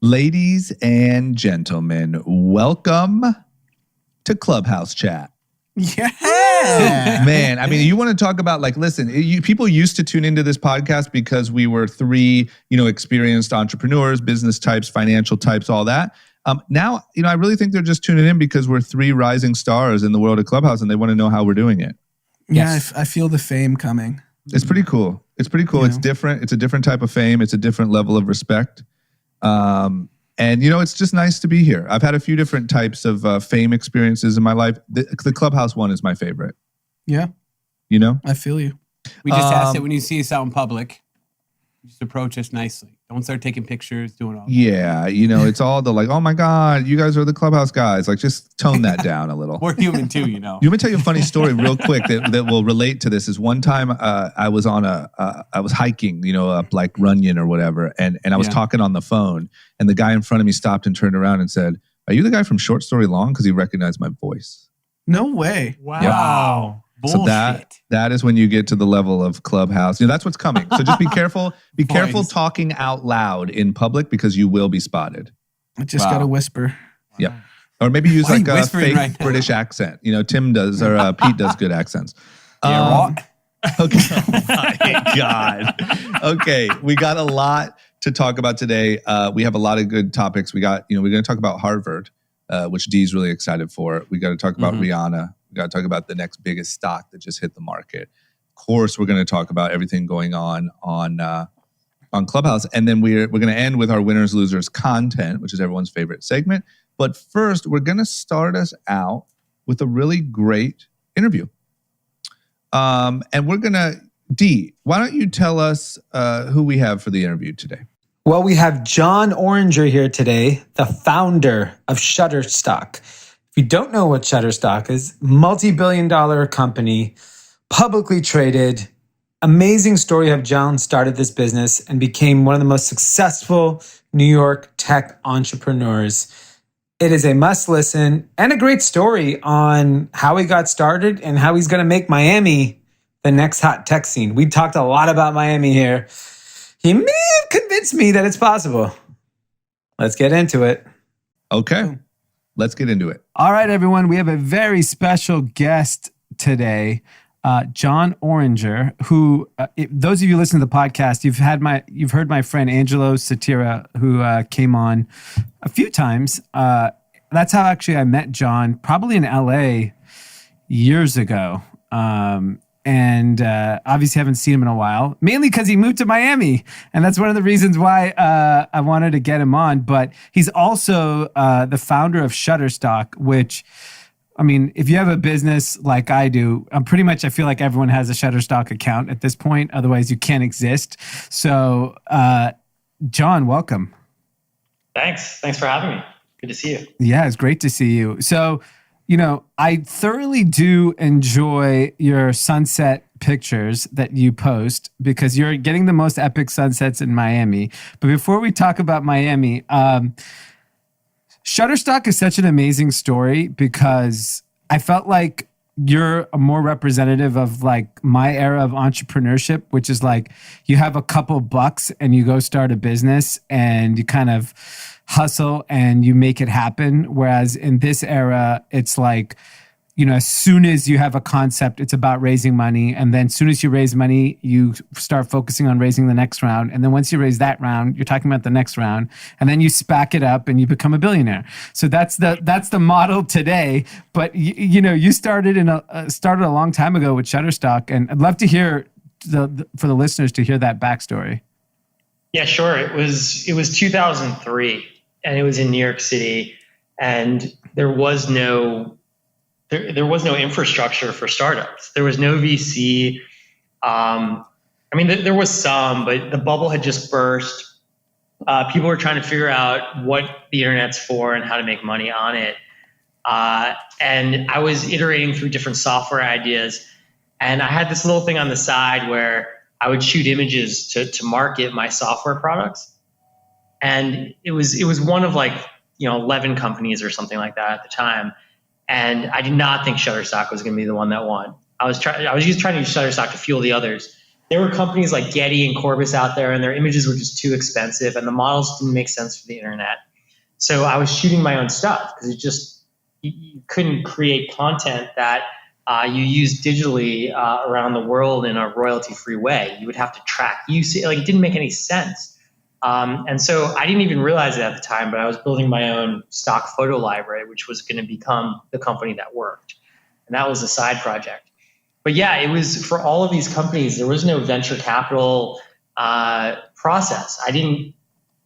Ladies and gentlemen, welcome to Clubhouse Chat. Yeah. Man, I mean, you want to talk about listen, people used to tune into this podcast because we were three, experienced entrepreneurs, business types, financial types, all that. Now, I really think they're just tuning in because we're three rising stars in the world of Clubhouse and they want to know how we're doing it. Yeah, yes. I feel the fame coming. It's pretty cool. It's different. It's a different type of fame. It's a different level of respect. And it's just nice to be here. I've had a few different types of fame experiences in my life. The Clubhouse one is my favorite. Yeah. I feel you. We just ask it when you see us out in public. Just approach us nicely. Don't start taking pictures, doing all that. Yeah, it's all the oh my God, you guys are the Clubhouse guys. Just tone that down a little. We're human too, You want me to tell you a funny story real quick that will relate to this? Is one time I was on I was hiking, up like Runyon or whatever, and I was talking on the phone, and the guy in front of me stopped and turned around and said, "Are you the guy from Short Story Long?" Because he recognized my voice. No way. Wow. Yep. So that is when you get to the level of Clubhouse. That's what's coming. So just be careful. Be careful talking out loud in public because you will be spotted. I just got to whisper. Yeah. Or maybe use a fake British accent. Tim does or Pete does good accents. Yeah, okay. Oh my God. Okay. We got a lot to talk about today. We have a lot of good topics. We got, we're going to talk about Harvard, which Dee's really excited for. We got to talk about Rihanna. We got to talk about the next biggest stock that just hit the market. Of course, we're going to talk about everything going on Clubhouse, and then we're going to end with our winners losers content, which is everyone's favorite segment. But first, we're going to start us out with a really great interview. And we're going to Dee, why don't you tell us who we have for the interview today? Well, we have Jon Oringer here today, the founder of Shutterstock. If you don't know what Shutterstock is, multi-billion-dollar company, publicly traded. Amazing story of Jon started this business and became one of the most successful New York tech entrepreneurs. It is a must listen and a great story on how he got started and how he's going to make Miami the next hot tech scene. We talked a lot about Miami here. He may have convinced me that it's possible. Let's get into it. Okay. Let's get into it. All right, everyone. We have a very special guest today, Jon Oringer, who, those of you listening to the podcast, you've heard my friend Angelo Satira, who came on a few times. That's how actually I met Jon, probably in LA years ago. And obviously haven't seen him in a while, mainly because he moved to Miami. And that's one of the reasons why I wanted to get him on. But he's also the founder of Shutterstock, which, I mean, if you have a business like I do, I feel like everyone has a Shutterstock account at this point. Otherwise, you can't exist. So, Jon, welcome. Thanks for having me. Good to see you. Yeah, it's great to see you. So, I thoroughly do enjoy your sunset pictures that you post because you're getting the most epic sunsets in Miami. But before we talk about Miami, Shutterstock is such an amazing story because I felt like you're a more representative of my era of entrepreneurship, which is you have a couple bucks and you go start a business and you kind of hustle and you make it happen. Whereas in this era, it's as soon as you have a concept, it's about raising money. And then as soon as you raise money, you start focusing on raising the next round. And then once you raise that round, you're talking about the next round. And then you SPAC it up and you become a billionaire. So that's the model today. But you started a long time ago with Shutterstock. And I'd love to hear for the listeners to hear that backstory. Yeah, sure. It was 2003 and it was in New York City, and there was no infrastructure for startups. There was no VC. There was some, but the bubble had just burst. People were trying to figure out what the internet's for and how to make money on it. And I was iterating through different software ideas, and I had this little thing on the side where I would shoot images to market my software products. And it was one of 11 companies or something like that at the time. And I did not think Shutterstock was going to be the one that won. I was just trying to use Shutterstock to fuel the others. there were companies like Getty and Corbis out there, and their images were just too expensive, and the models didn't make sense for the internet. So I was shooting my own stuff because you couldn't create content that you use digitally around the world in a royalty-free way. You would have to track usage. Like, it didn't make any sense. And so I didn't even realize it at the time, but I was building my own stock photo library, which was going to become the company that worked. And that was a side project. But yeah, it was for all of these companies, there was no venture capital process. I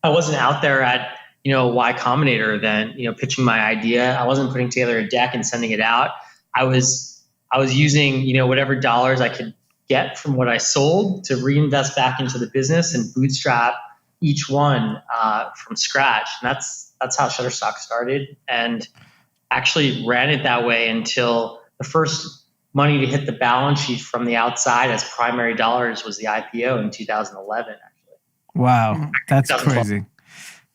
wasn't out there at, Y Combinator then, pitching my idea. I wasn't putting together a deck and sending it out. I was using, whatever dollars I could get from what I sold to reinvest back into the business and bootstrap each one from scratch. And that's how Shutterstock started, and actually ran it that way until the first money to hit the balance sheet from the outside as primary dollars was the IPO in 2011, actually. Wow, that's crazy.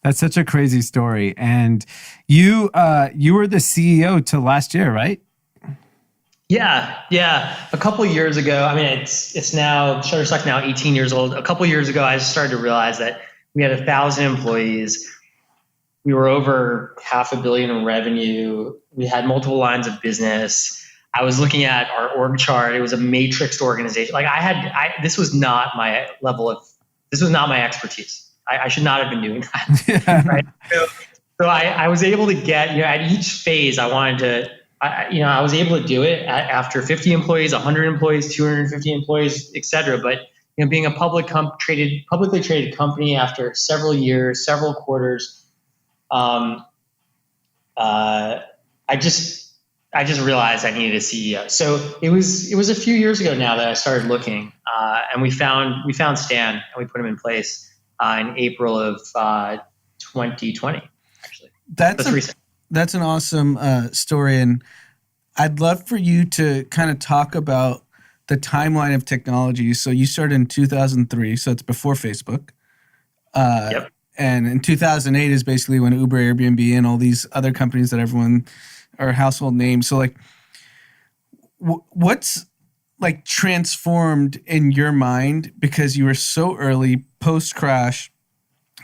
That's such a crazy story. And you were the CEO till last year, right? Yeah. A couple of years ago, I mean, it's now, Shutterstock now 18 years old. A couple of years ago, I started to realize that we had 1,000 employees. We were over $500 million in revenue. We had multiple lines of business. I was looking at our org chart. It was a matrixed organization. Like this was not my this was not my expertise. I should not have been doing that. Yeah. Right? So I was able to get, at each phase I wanted to, I was able to do it after 50 employees, 100 employees, 250 employees, et cetera. But, being a publicly traded company after several years, several quarters, I just realized I needed a CEO. So it was a few years ago now that I started looking, and we found Stan, and we put him in place in April of 2020. Actually, that's recent. That's an awesome story, and I'd love for you to kind of talk about the timeline of technology. So you started in 2003, so it's before Facebook. Yep. And in 2008 is basically when Uber, Airbnb, and all these other companies that everyone are household names. So like, what's like transformed in your mind because you were so early, post crash,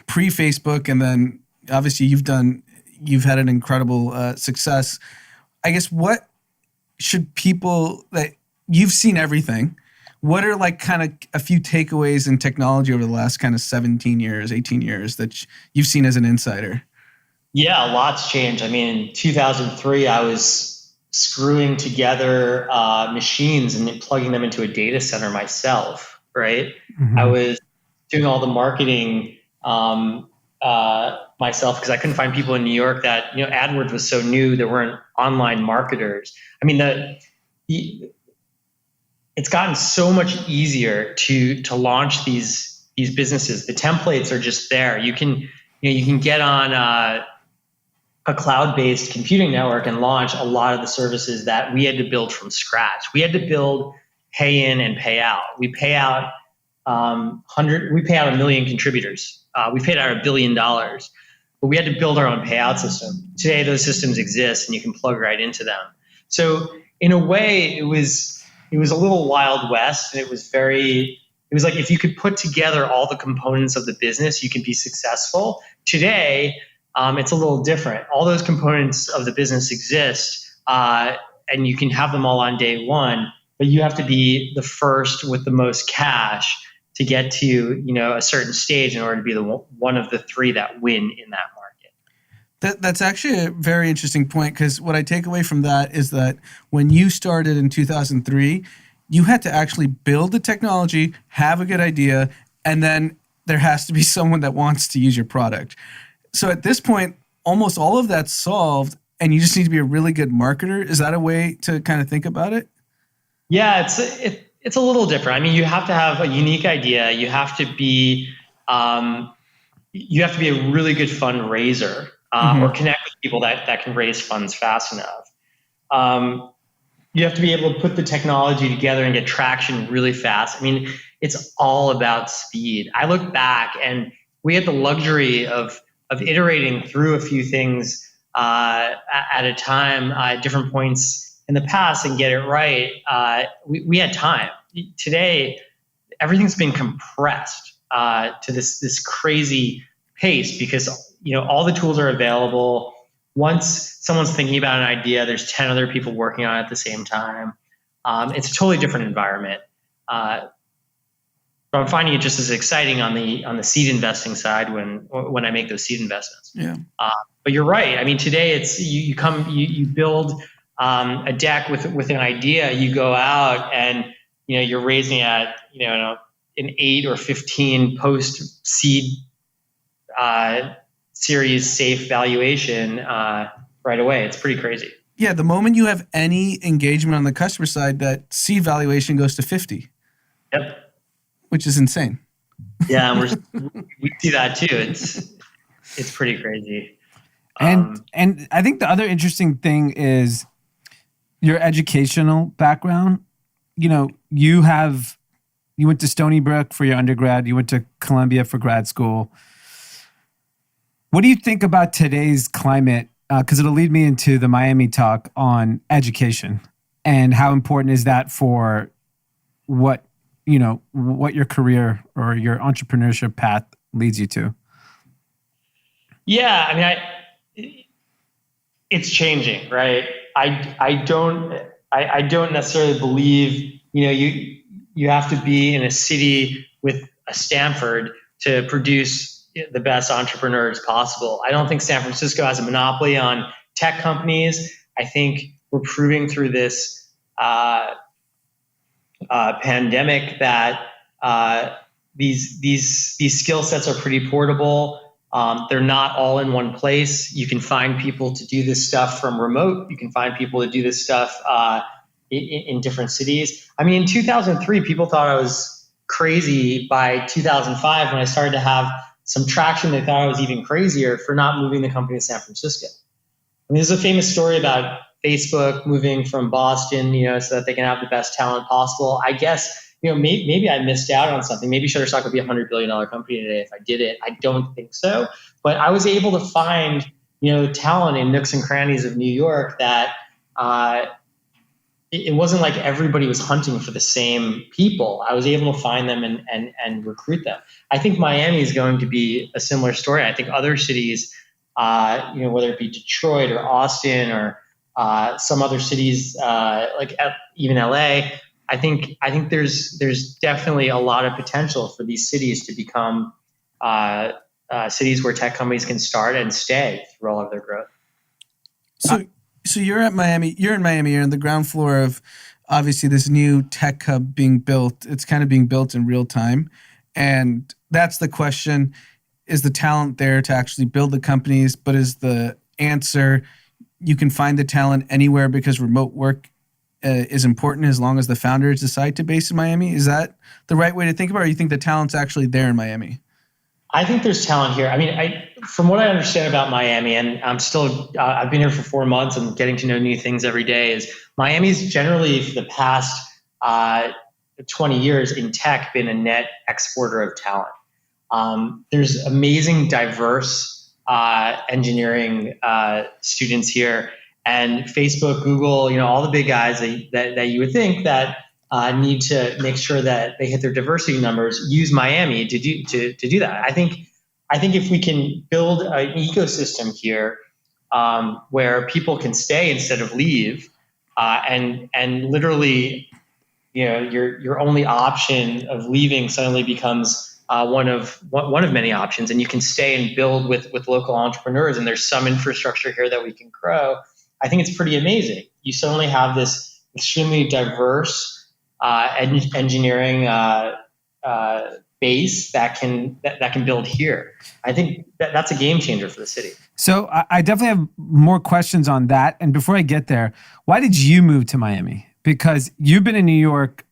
pre Facebook, and then obviously you've had an incredible success. I guess what should people that you've seen everything? What are like kind of a few takeaways in technology over the last kind of 17 years, 18 years that you've seen as an insider? Yeah, lots changed. I mean, in 2003, I was screwing together machines and plugging them into a data center myself, right? Mm-hmm. I was doing all the marketing myself because I couldn't find people in New York that, AdWords was so new. There weren't online marketers. I mean, it's gotten so much easier to launch these businesses. The templates are just there. You can get on a cloud-based computing network and launch a lot of the services that we had to build from scratch. We had to build pay in and pay out. We pay out 1 million contributors. We paid out $1 billion, but we had to build our own payout system. Today, those systems exist and you can plug right into them. So in a way, it was a little Wild West, and it was like if you could put together all the components of the business, you can be successful. Today, it's a little different. All those components of the business exist, and you can have them all on day one, but you have to be the first with the most cash to get to, a certain stage in order to be one of the three that win in that market. That's actually a very interesting point, because what I take away from that is that when you started in 2003, you had to actually build the technology, have a good idea, and then there has to be someone that wants to use your product. So at this point, almost all of that's solved, and you just need to be a really good marketer. Is that a way to kind of think about it? Yeah, it's a little different. I mean, you have to have a unique idea. You have to be a really good fundraiser. Or connect with people that can raise funds fast enough. You have to be able to put the technology together and get traction really fast. I mean, it's all about speed. I look back and we had the luxury of iterating through a few things at a time at different points in the past and get it right. We had time. Today, everything's been compressed to this crazy pace because all the tools are available. Once someone's thinking about an idea, there's 10 other people working on it at the same time. It's a totally different environment. But I'm finding it just as exciting on the seed investing side when I make those seed investments. Yeah. But you're right. I mean, today it's you build a deck with an idea. You go out and you're raising at an 8 or 15 post seed series safe valuation right away. It's pretty crazy. Yeah, the moment you have any engagement on the customer side, that seed valuation goes to 50. Yep. Which is insane. Yeah, and we see that too. It's pretty crazy. And I think the other interesting thing is your educational background. You went to Stony Brook for your undergrad. You went to Columbia for grad school. What do you think about today's climate? Because it'll lead me into the Miami talk on education and how important is that for what your career or your entrepreneurship path leads you to? Yeah, I mean, it's changing, right? I don't necessarily believe you have to be in a city with a Stanford to produce the best entrepreneurs possible. I don't think San Francisco has a monopoly on tech companies. I think we're proving through this pandemic that these skill sets are pretty portable. They're not all in one place. You can find people to do this stuff from remote. You can find people to do this stuff in different cities. I mean, in 2003, people thought I was crazy. By 2005, when I started to have some traction, they thought I was even crazier for not moving the company to San Francisco. I mean, there's a famous story about Facebook moving from Boston, so that they can have the best talent possible. I guess, maybe I missed out on something. Maybe Shutterstock would be a $100 billion company today if I did it. I don't think so. But I was able to find, talent in nooks and crannies of New York that it wasn't like everybody was hunting for the same people. I was able to find them and recruit them. I think Miami is going to be a similar story. I think other cities, whether it be Detroit or Austin or some other cities even LA, I think there's definitely a lot of potential for these cities to become cities where tech companies can start and stay through all of their growth. So you're at Miami. You're in Miami. You're on the ground floor of obviously this new tech hub being built. It's kind of being built in real time, and that's the question: is the talent there to actually build the companies? But is the answer you can find the talent anywhere because remote work is important as long as the founders decide to base in Miami? Is that the right way to think about it? Or you think the talent's actually there in Miami? I think there's talent here. I mean, from what I understand about Miami, and I'm still, I've been here for 4 months and getting to know new things every day, is Miami's generally for the past 20 years in tech been a net exporter of talent. There's amazing, diverse engineering students here, and Facebook, Google, all the big guys that you would think that need to make sure that they hit their diversity numbers, use Miami to do that. I think if we can build an ecosystem here where people can stay instead of leave, and literally, your only option of leaving suddenly becomes one of many options, and you can stay and build with local entrepreneurs, and there's some infrastructure here that we can grow. I think it's pretty amazing. You suddenly have this extremely diverse engineering base that can build here. I think that's a game changer for the city. So I definitely have more questions on that. And before I get there, why did you move to Miami? Because you've been in New York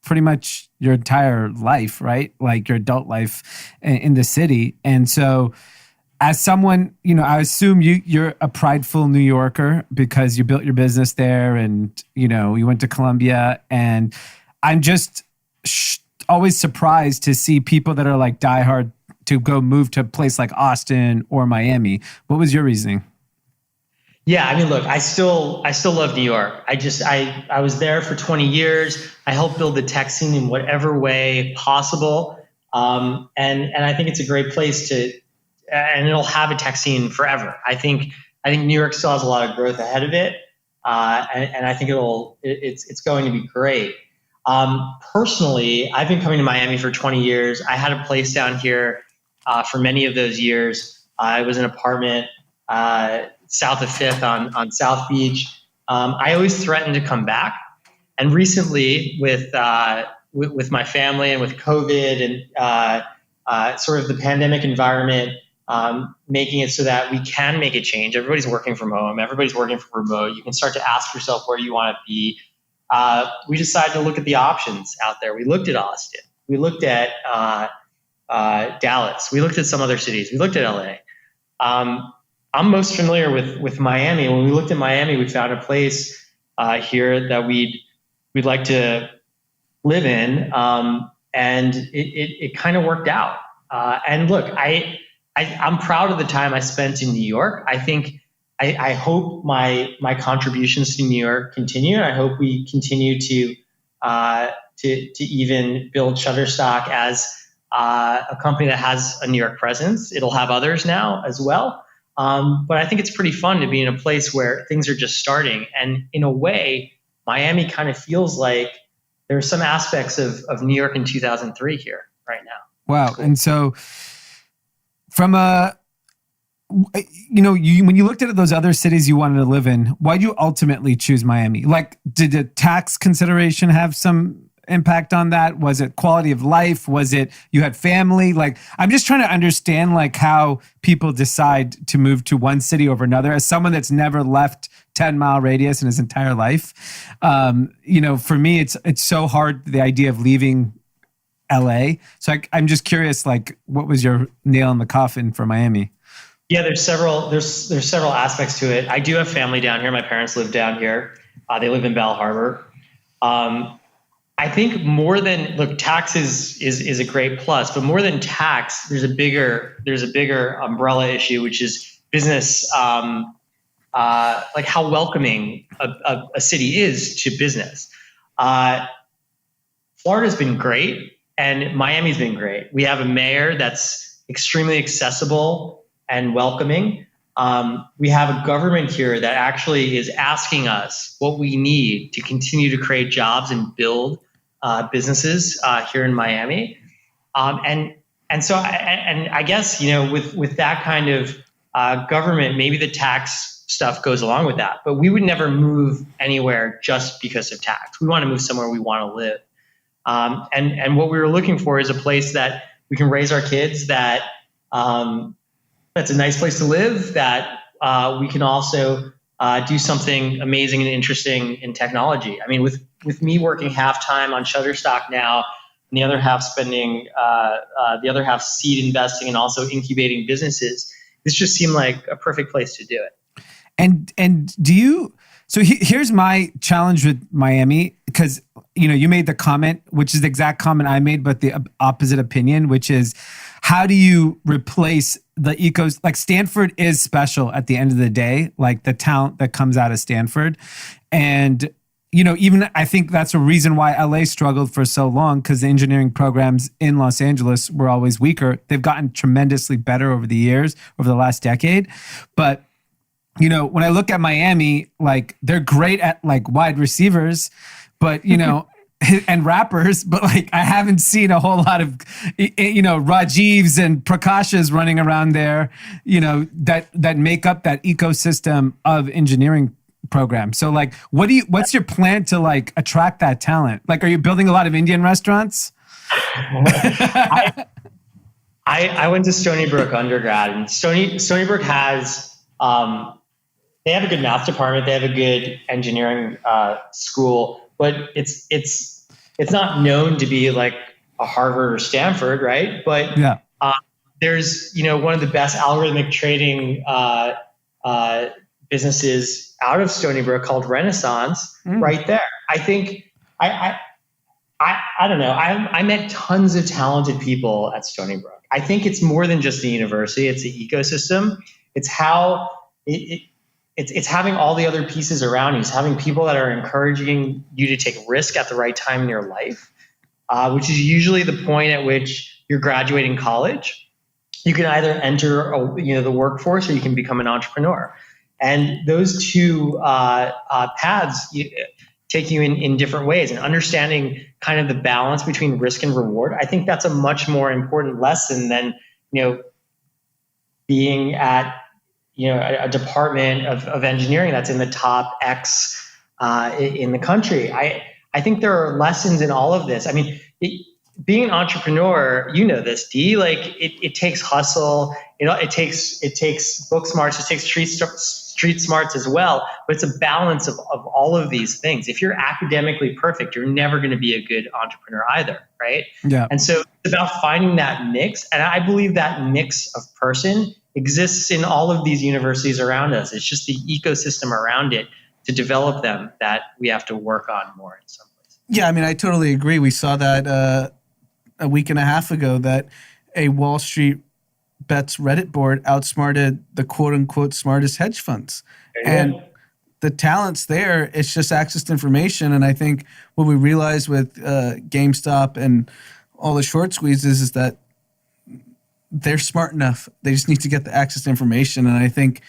pretty much your entire life, right? Like your adult life in the city. And so as someone, I assume you're a prideful New Yorker because you built your business there and, you went to Columbia. And I'm just always surprised to see people that are like diehard to go move to a place like Austin or Miami. What was your reasoning? Yeah, I mean, look, I still love New York. I was there for 20 years. I helped build the tech scene in whatever way possible. And I think it's a great place and it'll have a tech scene forever. I think New York still has a lot of growth ahead of it. And I think it's going to be great. Personally, I've been coming to Miami for 20 years. I had a place down here, for many of those years. I was in an apartment, south of Fifth on South Beach. I always threatened to come back. And recently with my family and with COVID and sort of the pandemic environment, making it so that we can make a change. Everybody's working from home. Everybody's working from remote. You can start to ask yourself where you want to be. We decided to look at the options out there. We looked at Austin. We looked at Dallas. We looked at some other cities. We looked at LA. I'm most familiar with Miami. When we looked at Miami, we found a place here that we'd like to live in, and it kind of worked out. And look, I'm proud of the time I spent in New York. I think I hope my contributions to New York continue. I hope we continue to even build Shutterstock as a company that has a New York presence. It'll have others now as well. But I think it's pretty fun to be in a place where things are just starting. And in a way, Miami kind of feels like there are some aspects of New York in 2003 here right now. Wow. Cool. And so from when you looked at those other cities you wanted to live in, why'd you ultimately choose Miami? Like, did the tax consideration have some impact on that? Was it quality of life? Was it you had family? Like, I'm just trying to understand like how people decide to move to one city over another. As someone that's never left 10-mile radius in his entire life, for me, it's so hard, the idea of leaving LA. So I'm just curious, like, what was your nail in the coffin for Miami? Yeah, there's several aspects to it. I do have family down here. My parents live down here. They live in Bal Harbour. I think more than tax is a great plus, but more than tax, there's a bigger umbrella issue, which is business. Like how welcoming a city is to business. Florida's been great, and Miami's been great. We have a mayor that's extremely accessible and welcoming. We have a government here that actually is asking us what we need to continue to create jobs and build businesses here in Miami. And so I guess, with that kind of government, maybe the tax stuff goes along with that, but we would never move anywhere just because of tax. We want to move somewhere we want to live. And what we were looking for is a place that we can raise our kids, that that's a nice place to live, that we can also do something amazing and interesting in technology. I mean, with me working half-time on Shutterstock now, and the other half spending, the other half seed investing and also incubating businesses, this just seemed like a perfect place to do it. And do you, so here's my challenge with Miami, because you made the comment, which is the exact comment I made, but the opposite opinion, which is, how do you replace the ecos? Like, Stanford is special at the end of the day, like the talent that comes out of Stanford. And, even I think that's a reason why LA struggled for so long, because the engineering programs in Los Angeles were always weaker. They've gotten tremendously better over the years, over the last decade. But, when I look at Miami, like, they're great at like wide receivers, but, and rappers, but like, I haven't seen a whole lot of, Rajivs and Prakashas running around there, that make up that ecosystem of engineering programs. So like, what's your plan to like attract that talent? Like, are you building a lot of Indian restaurants? I went to Stony Brook undergrad, and Stony Brook has, they have a good math department. They have a good engineering school, but it's not known to be like a Harvard or Stanford, right? But yeah. There's one of the best algorithmic trading businesses out of Stony Brook called Renaissance, right there. I think I don't know. I met tons of talented people at Stony Brook. I think it's more than just the university; it's the ecosystem. It's how it's having all the other pieces around you. It's having people that are encouraging you to take risk at the right time in your life, which is usually the point at which you're graduating college. You can either enter the workforce or you can become an entrepreneur. And those two paths take you in different ways, and understanding kind of the balance between risk and reward. I think that's a much more important lesson than, being at, a department of engineering that's in the top X in the country. I think there are lessons in all of this. I mean, being an entrepreneur, this, Dee, like it takes hustle, it takes book smarts, it takes street smarts as well, but it's a balance of all of these things. If you're academically perfect, you're never going to be a good entrepreneur either, right? Yeah. And so it's about finding that mix, and I believe that mix of person exists in all of these universities around us. It's just the ecosystem around it to develop them that we have to work on more in some places. Yeah, I mean, I totally agree. We saw that a week and a half ago, that a Wall Street Bets Reddit board outsmarted the quote-unquote smartest hedge funds. And the talent's there. It's just access to information. And I think what we realized with GameStop and all the short squeezes is that they're smart enough. They just need to get the access to information. And I think,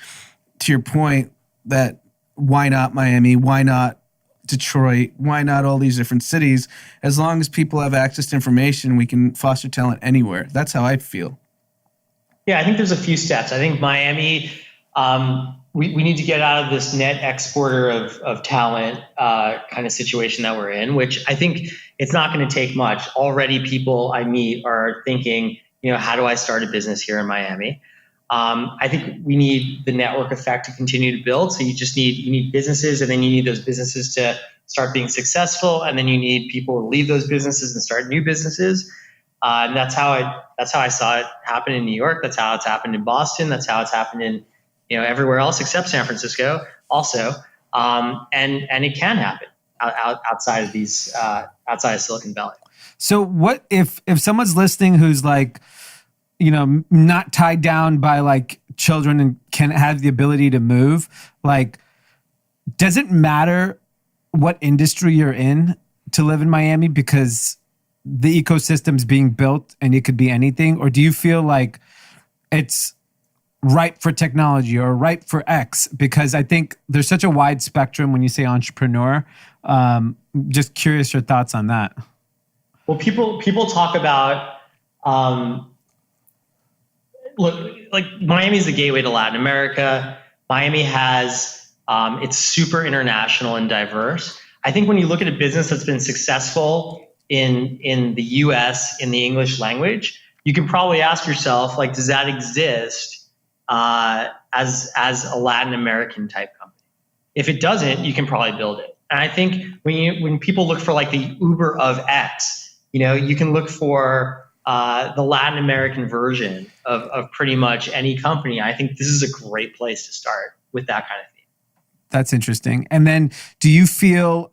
to your point, that why not Miami? Why not Detroit? Why not all these different cities? As long as people have access to information, we can foster talent anywhere. That's how I feel. Yeah, I think there's a few steps. I think Miami, we need to get out of this net exporter of talent kind of situation that we're in, which I think it's not going to take much. Already people I meet are thinking, how do I start a business here in Miami? I think we need the network effect to continue to build. So you need businesses, and then you need those businesses to start being successful, and then you need people to leave those businesses and start new businesses. And that's how I saw it happen in New York. That's how it's happened in Boston. That's how it's happened in everywhere else except San Francisco also. And it can happen outside of Silicon Valley. So what if someone's listening who's like, not tied down by like children and can have the ability to move? Like, does it matter what industry you're in to live in Miami because the ecosystem's being built and it could be anything? Or do you feel like it's ripe for technology or ripe for X? Because I think there's such a wide spectrum when you say entrepreneur. Just curious your thoughts on that. Well, people talk about, look, like Miami's the gateway to Latin America. Miami has, it's super international and diverse. I think when you look at a business that's been successful in the US in the English language, you can probably ask yourself, like, does that exist as a Latin American type company? If it doesn't, you can probably build it. And I think when people look for like the Uber of X, you can look for the Latin American version of pretty much any company. I think this is a great place to start with that kind of thing. That's interesting. And then do you feel,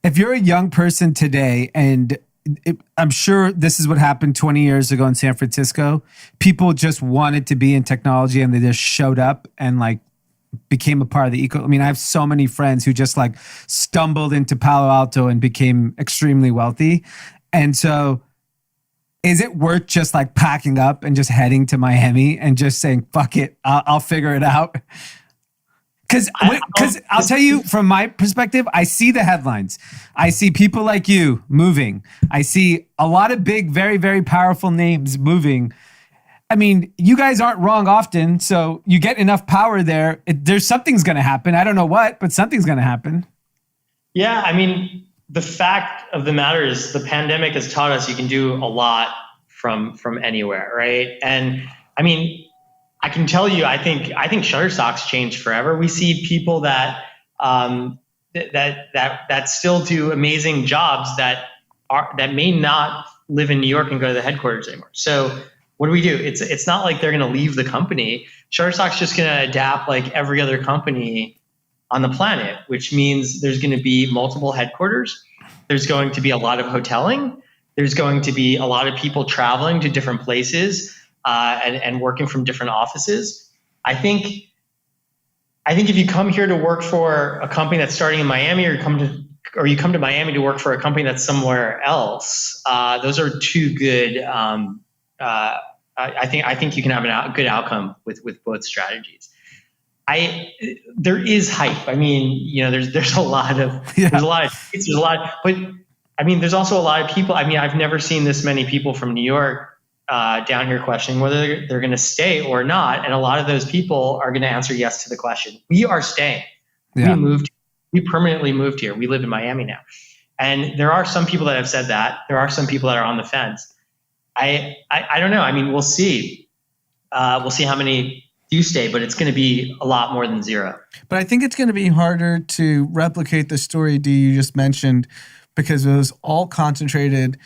if you're a young person today, and I'm sure this is what happened 20 years ago in San Francisco, people just wanted to be in technology and they just showed up and like became a part of the I have so many friends who just like stumbled into Palo Alto and became extremely wealthy. And so is it worth just like packing up and just heading to Miami and just saying, fuck it, I'll figure it out? Because I'll tell you from my perspective, I see the headlines. I see people like you moving. I see a lot of big, very, very powerful names moving. I mean, you guys aren't wrong often. So you get enough power there. There's something's going to happen. I don't know what, but something's going to happen. Yeah. I mean, the fact of the matter is the pandemic has taught us you can do a lot from anywhere. Right. And I mean, I can tell you, I think Shutterstock's changed forever. We see people that still do amazing jobs that may not live in New York and go to the headquarters anymore. So what do? It's not like they're going to leave the company. Shutterstock's just going to adapt like every other company on the planet, which means there's going to be multiple headquarters. There's going to be a lot of hoteling. There's going to be a lot of people traveling to different places and working from different offices. I think if you come here to work for a company that's starting in Miami, or you come to Miami to work for a company that's somewhere else, those are two good. I think you can have a good outcome with both strategies. There is hype. I mean, there's a lot of but I mean, there's also a lot of people. I mean, I've never seen this many people from New York down here questioning whether they're going to stay or not. And a lot of those people are going to answer yes to the question. We are staying. Yeah. We permanently moved here. We live in Miami now. And there are some people that have said that. There are some people that are on the fence. I don't know. I mean, we'll see. We'll see how many do stay, but it's going to be a lot more than zero. But I think it's going to be harder to replicate the story, Dee, you just mentioned, because it was all concentrated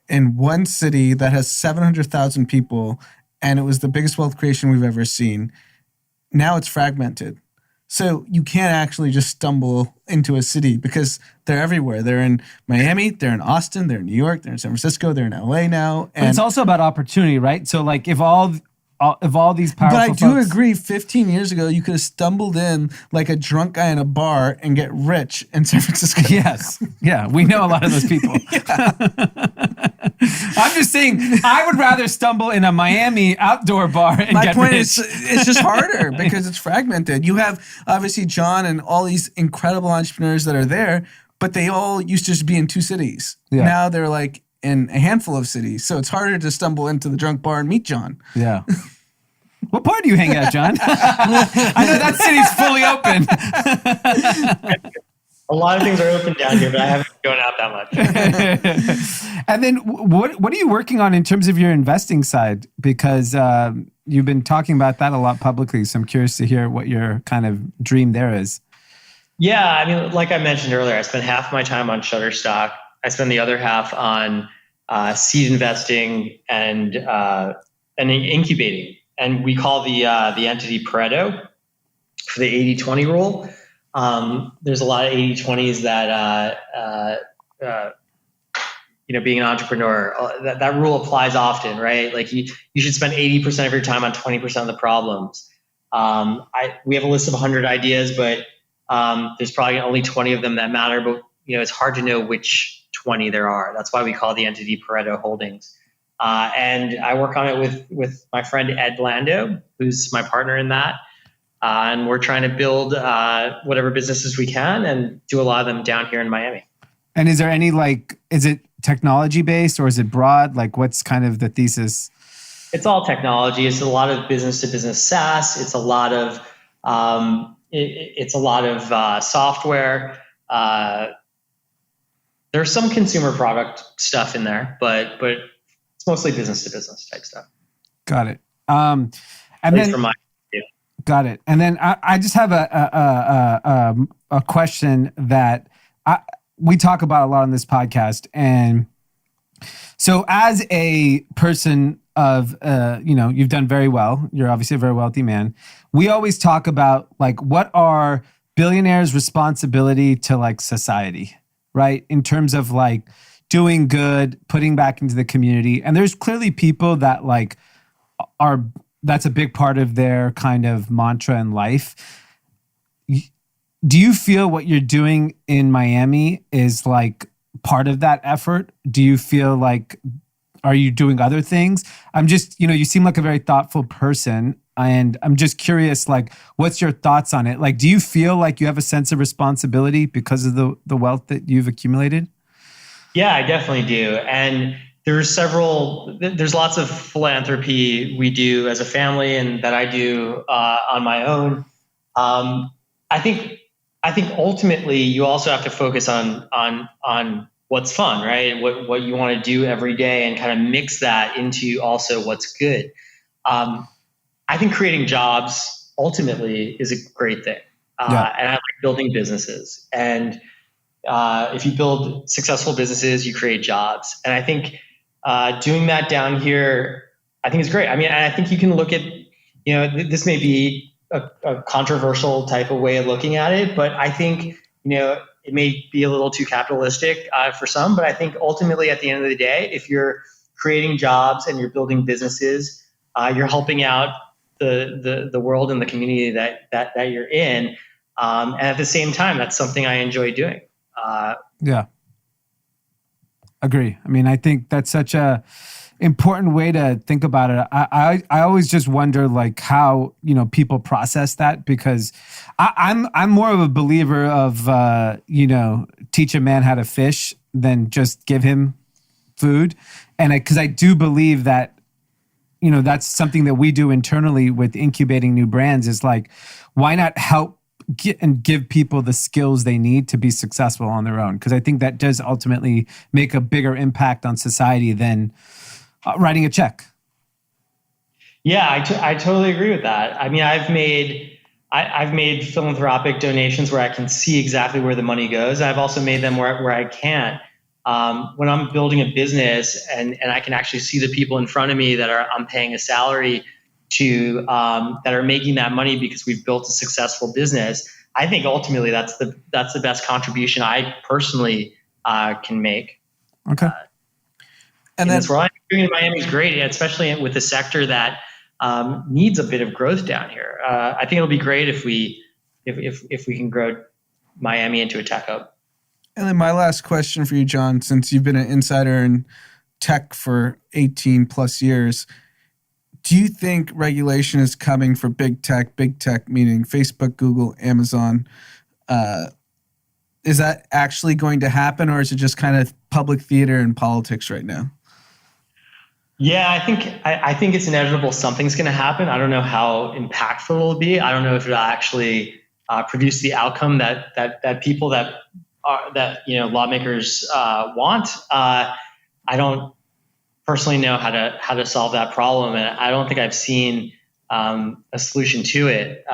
in one city that has 700,000 people, and it was the biggest wealth creation we've ever seen. Now it's fragmented. So you can't actually just stumble into a city because they're everywhere. They're in Miami, they're in Austin, they're in New York, they're in San Francisco, they're in LA now. But it's also about opportunity, right? So like if all these powerful But I do folks, agree, 15 years ago, you could have stumbled in like a drunk guy in a bar and get rich in San Francisco. Yes. Yeah. We know a lot of those people. I'm just saying, I would rather stumble in a Miami outdoor bar and My get point rich. is, it's just harder because it's fragmented. You have obviously Jon and all these incredible entrepreneurs that are there, but they all used to just be in two cities. Yeah. Now they're like in a handful of cities. So it's harder to stumble into the drunk bar and meet Jon. Yeah. What part do you hang at, Jon? I know that city's fully open. A lot of things are open down here, but I haven't been going out that much. And then what are you working on in terms of your investing side? Because you've been talking about that a lot publicly. So I'm curious to hear what your kind of dream there is. Yeah, I mean, like I mentioned earlier, I spend half my time on Shutterstock. I spend the other half on seed investing and incubating. And we call the entity Pareto for the 80-20 rule. There's a lot of 80-20s that, being an entrepreneur, that rule applies often, right? Like you should spend 80% of your time on 20% of the problems. We have a list of 100 ideas, but there's probably only 20 of them that matter. But, it's hard to know which 20 there are. That's why we call the entity Pareto Holdings. And I work on it with my friend Ed Lando, who's my partner in that. And we're trying to build whatever businesses we can and do a lot of them down here in Miami. And is there any is it technology based or is it broad? Like what's kind of the thesis? It's all technology. It's a lot of business to business SaaS. It's a lot of software. There's some consumer product stuff in there, but it's mostly business to business type stuff. Got it. And then from my view. Got it. And then I just have a question that we talk about a lot on this podcast. And so as a person of, you've done very well. You're obviously a very wealthy man. We always talk about what are billionaires' responsibility to society, right? In terms of doing good, putting back into the community. And there's clearly people that that's a big part of their kind of mantra in life. Do you feel what you're doing in Miami is part of that effort? Do you feel are you doing other things? I'm just, you seem like a very thoughtful person and I'm just curious, what's your thoughts on it? Do you feel like you have a sense of responsibility because of the wealth that you've accumulated? Yeah, I definitely do. And there's lots of philanthropy we do as a family and that I do on my own. I think ultimately you also have to focus on what's fun, right? What you want to do every day and kind of mix that into also what's good. I think creating jobs ultimately is a great thing. And I like building businesses. And if you build successful businesses, you create jobs. And I think doing that down here, I think is great. I mean, I think you can look at, this may be a controversial type of way of looking at it, but I think, it may be a little too capitalistic for some, but I think ultimately at the end of the day, if you're creating jobs and you're building businesses, you're helping out the world and the community that you're in. And at the same time, that's something I enjoy doing. Yeah. Agree. I mean, I think that's such a important way to think about it. I always just wonder like how, people process that, because I'm more of a believer of, teach a man how to fish than just give him food. And because I do believe that, that's something that we do internally with incubating new brands, is like, why not help give people the skills they need to be successful on their own? Because I think that does ultimately make a bigger impact on society than writing a check. Yeah, I totally agree with that. I mean, I've made philanthropic donations where I can see exactly where the money goes. I've also made them where I can't. When I'm building a business and I can actually see the people in front of me that I'm paying a salary to, that are making that money because we've built a successful business, I think ultimately that's the best contribution I personally can make. Okay. And that's what I'm doing in Miami is great, especially with the sector that needs a bit of growth down here. I think it'll be great if we can grow Miami into a tech hub. And then my last question for you, Jon, since you've been an insider in tech for 18 plus years, do you think regulation is coming for big tech meaning Facebook, Google, Amazon? Is that actually going to happen, or is it just kind of public theater and politics right now? Yeah, I think it's inevitable. Something's going to happen. I don't know how impactful it'll be. I don't know if it'll actually produce the outcome that people that lawmakers want. I don't personally know how to solve that problem, and I don't think I've seen a solution to it.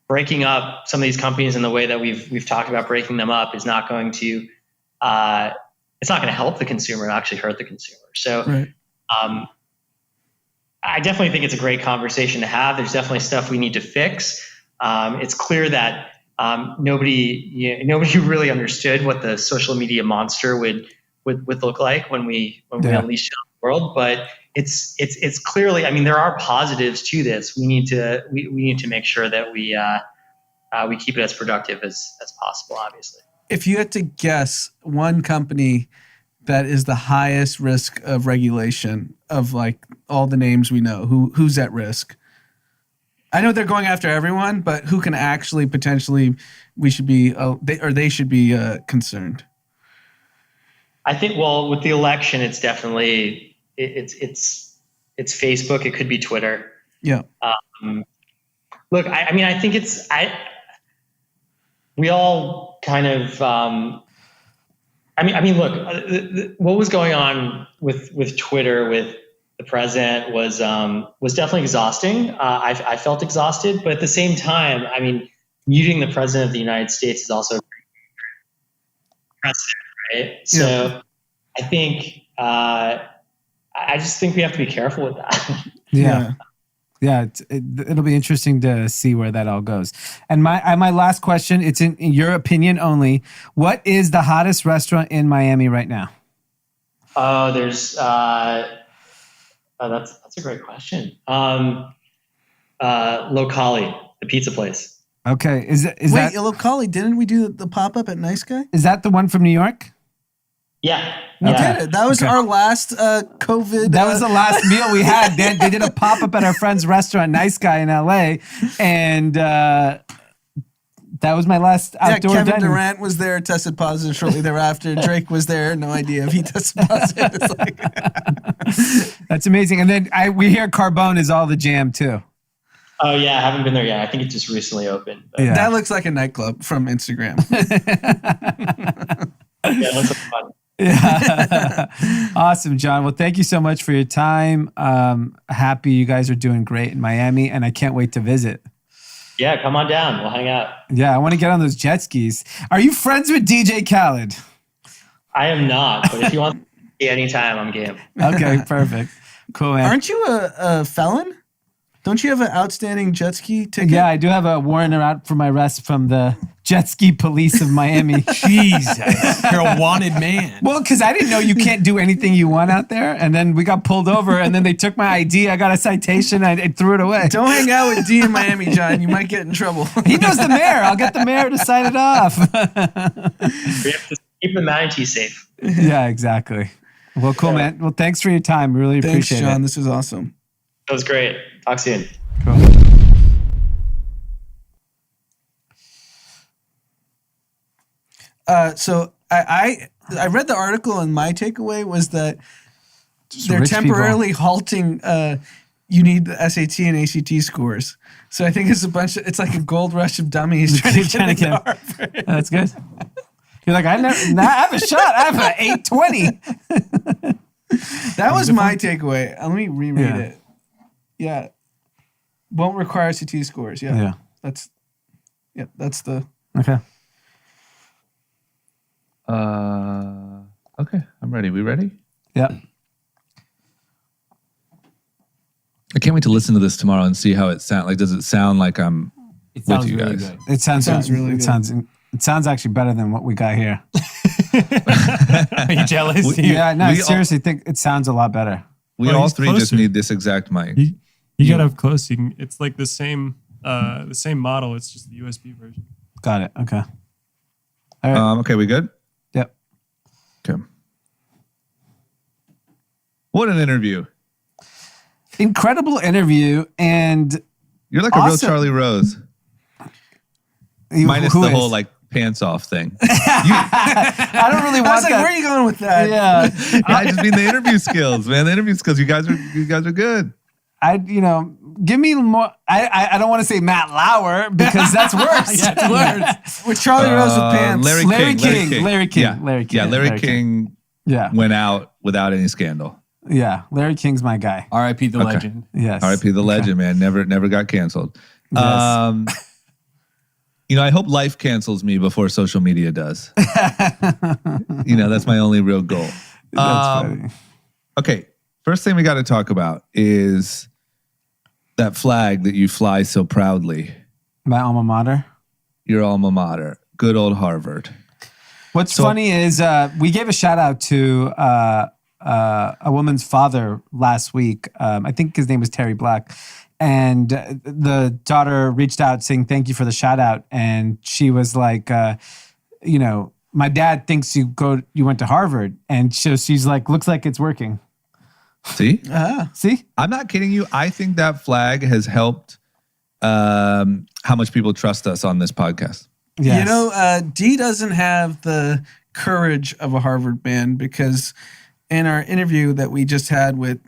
Breaking up some of these companies in the way that we've talked about breaking them up is not going to it's not going to help the consumer. It'll actually hurt the consumer. So right. I definitely think it's a great conversation to have. There's definitely stuff we need to fix. It's clear that nobody really understood what the social media monster would look like when we unleash it on the world. But it's clearly, I mean, there are positives to this. We need to make sure that we keep it as productive as possible, obviously. If you had to guess one company that is the highest risk of regulation of like all the names we know, who's at risk? I know they're going after everyone, but who can actually potentially they should be concerned? I think, well, with the election, it's definitely it's Facebook. It could be Twitter. Yeah. Look, I think we all kind of. Look, what was going on with Twitter with the president was definitely exhausting. I felt exhausted, but at the same time, I mean, muting the president of the United States is also precedent, right? So yeah. I think I just think we have to be careful with that. Yeah. Yeah, it'll be interesting to see where that all goes. And my last question, it's in your opinion only. What is the hottest restaurant in Miami right now? Oh, there's that's a great question. Locali, the pizza place. Okay, Wait, Locali, didn't we do the pop-up at Nice Guy? Is that the one from New York? Yeah. We did it. That was our last COVID. That was the last meal we had. They did a pop-up at our friend's restaurant, Nice Guy in LA. And that was my last outdoor Kevin dining. Durant was there, tested positive shortly thereafter. Drake was there, no idea if he tested positive. It's like That's amazing. And then we hear Carbone is all the jam too. Oh yeah, I haven't been there yet. I think it just recently opened. Yeah. That looks like a nightclub from Instagram. Yeah, that's fun. Yeah. Awesome, Jon. Well, thank you so much for your time. Happy you guys are doing great in Miami, and I can't wait to visit. Yeah, come on down. We'll hang out. Yeah, I want to get on those jet skis. Are you friends with DJ Khaled? I am not, but if you want to see anytime, I'm game. Okay, perfect. Cool, man. Aren't you a felon? Don't you have an outstanding jet ski ticket? Yeah, I do have a warrant out for my arrest from the jet ski police of Miami. Jesus, you're a wanted man. Well, because I didn't know you can't do anything you want out there. And then we got pulled over and then they took my ID. I got a citation. I threw it away. Don't hang out with Dee in Miami, John. You might get in trouble. He knows the mayor. I'll get the mayor to sign it off. We have to keep the manatee safe. Yeah, exactly. Well, cool, man. Well, thanks for your time. Really Thanks, appreciate John. it. This was awesome. That was great. Talk soon. Cool. So I read the article, and my takeaway was that they're rich temporarily halting. You need the SAT and ACT scores. So I think it's like a gold rush of dummies trying to get into Harvard. That's good. You're like, I have a shot. I have an 820. That was my takeaway. Let me reread it. Yeah. Won't require SAT scores. Yeah. That's the. Okay. Okay, I'm ready. We ready? Yeah. I can't wait to listen to this tomorrow and see how it sounds. Like, does it sound like I'm It with sounds you really guys? good. It sounds really good. It sounds actually better than what we got here. Are you jealous? Yeah, no, I we seriously think it sounds a lot better. We Well, all he's three just closer. need this exact mic. You got up close. It's like the same model. It's just the USB version. Got it. Okay. All right. Okay, we good? Yep. Okay. What an interview. Incredible interview, and You're like a real Awesome. Charlie Rose. Minus who the is? whole like pants off thing. I don't really I want was like, that. where are you going with that? Yeah. I just mean the interview skills, man. The interview skills. You guys are good. Give me more. I don't want to say Matt Lauer because that's worse. That's worse. With Charlie Rose with pants. Larry Larry King. King. Yeah, Larry King. Yeah, Larry Larry King Yeah. went out without any scandal. Yeah. Larry King's my guy. R.I.P. the legend. Yes. R.I.P. the legend, man. Never got canceled. Yes. I hope life cancels me before social media does. That's my only real goal. That's funny. Okay, first thing we got to talk about is that flag that you fly so proudly. My alma mater. Your alma mater, good old Harvard. What's funny is we gave a shout out to a woman's father last week. I think his name was Terry Black. And the daughter reached out saying, thank you for the shout out. And she was like, my dad thinks you went to Harvard. And she's like, looks like it's working. See? See? I'm not kidding you. I think that flag has helped how much people trust us on this podcast. Yes. Dee doesn't have the courage of a Harvard man because in our interview that we just had with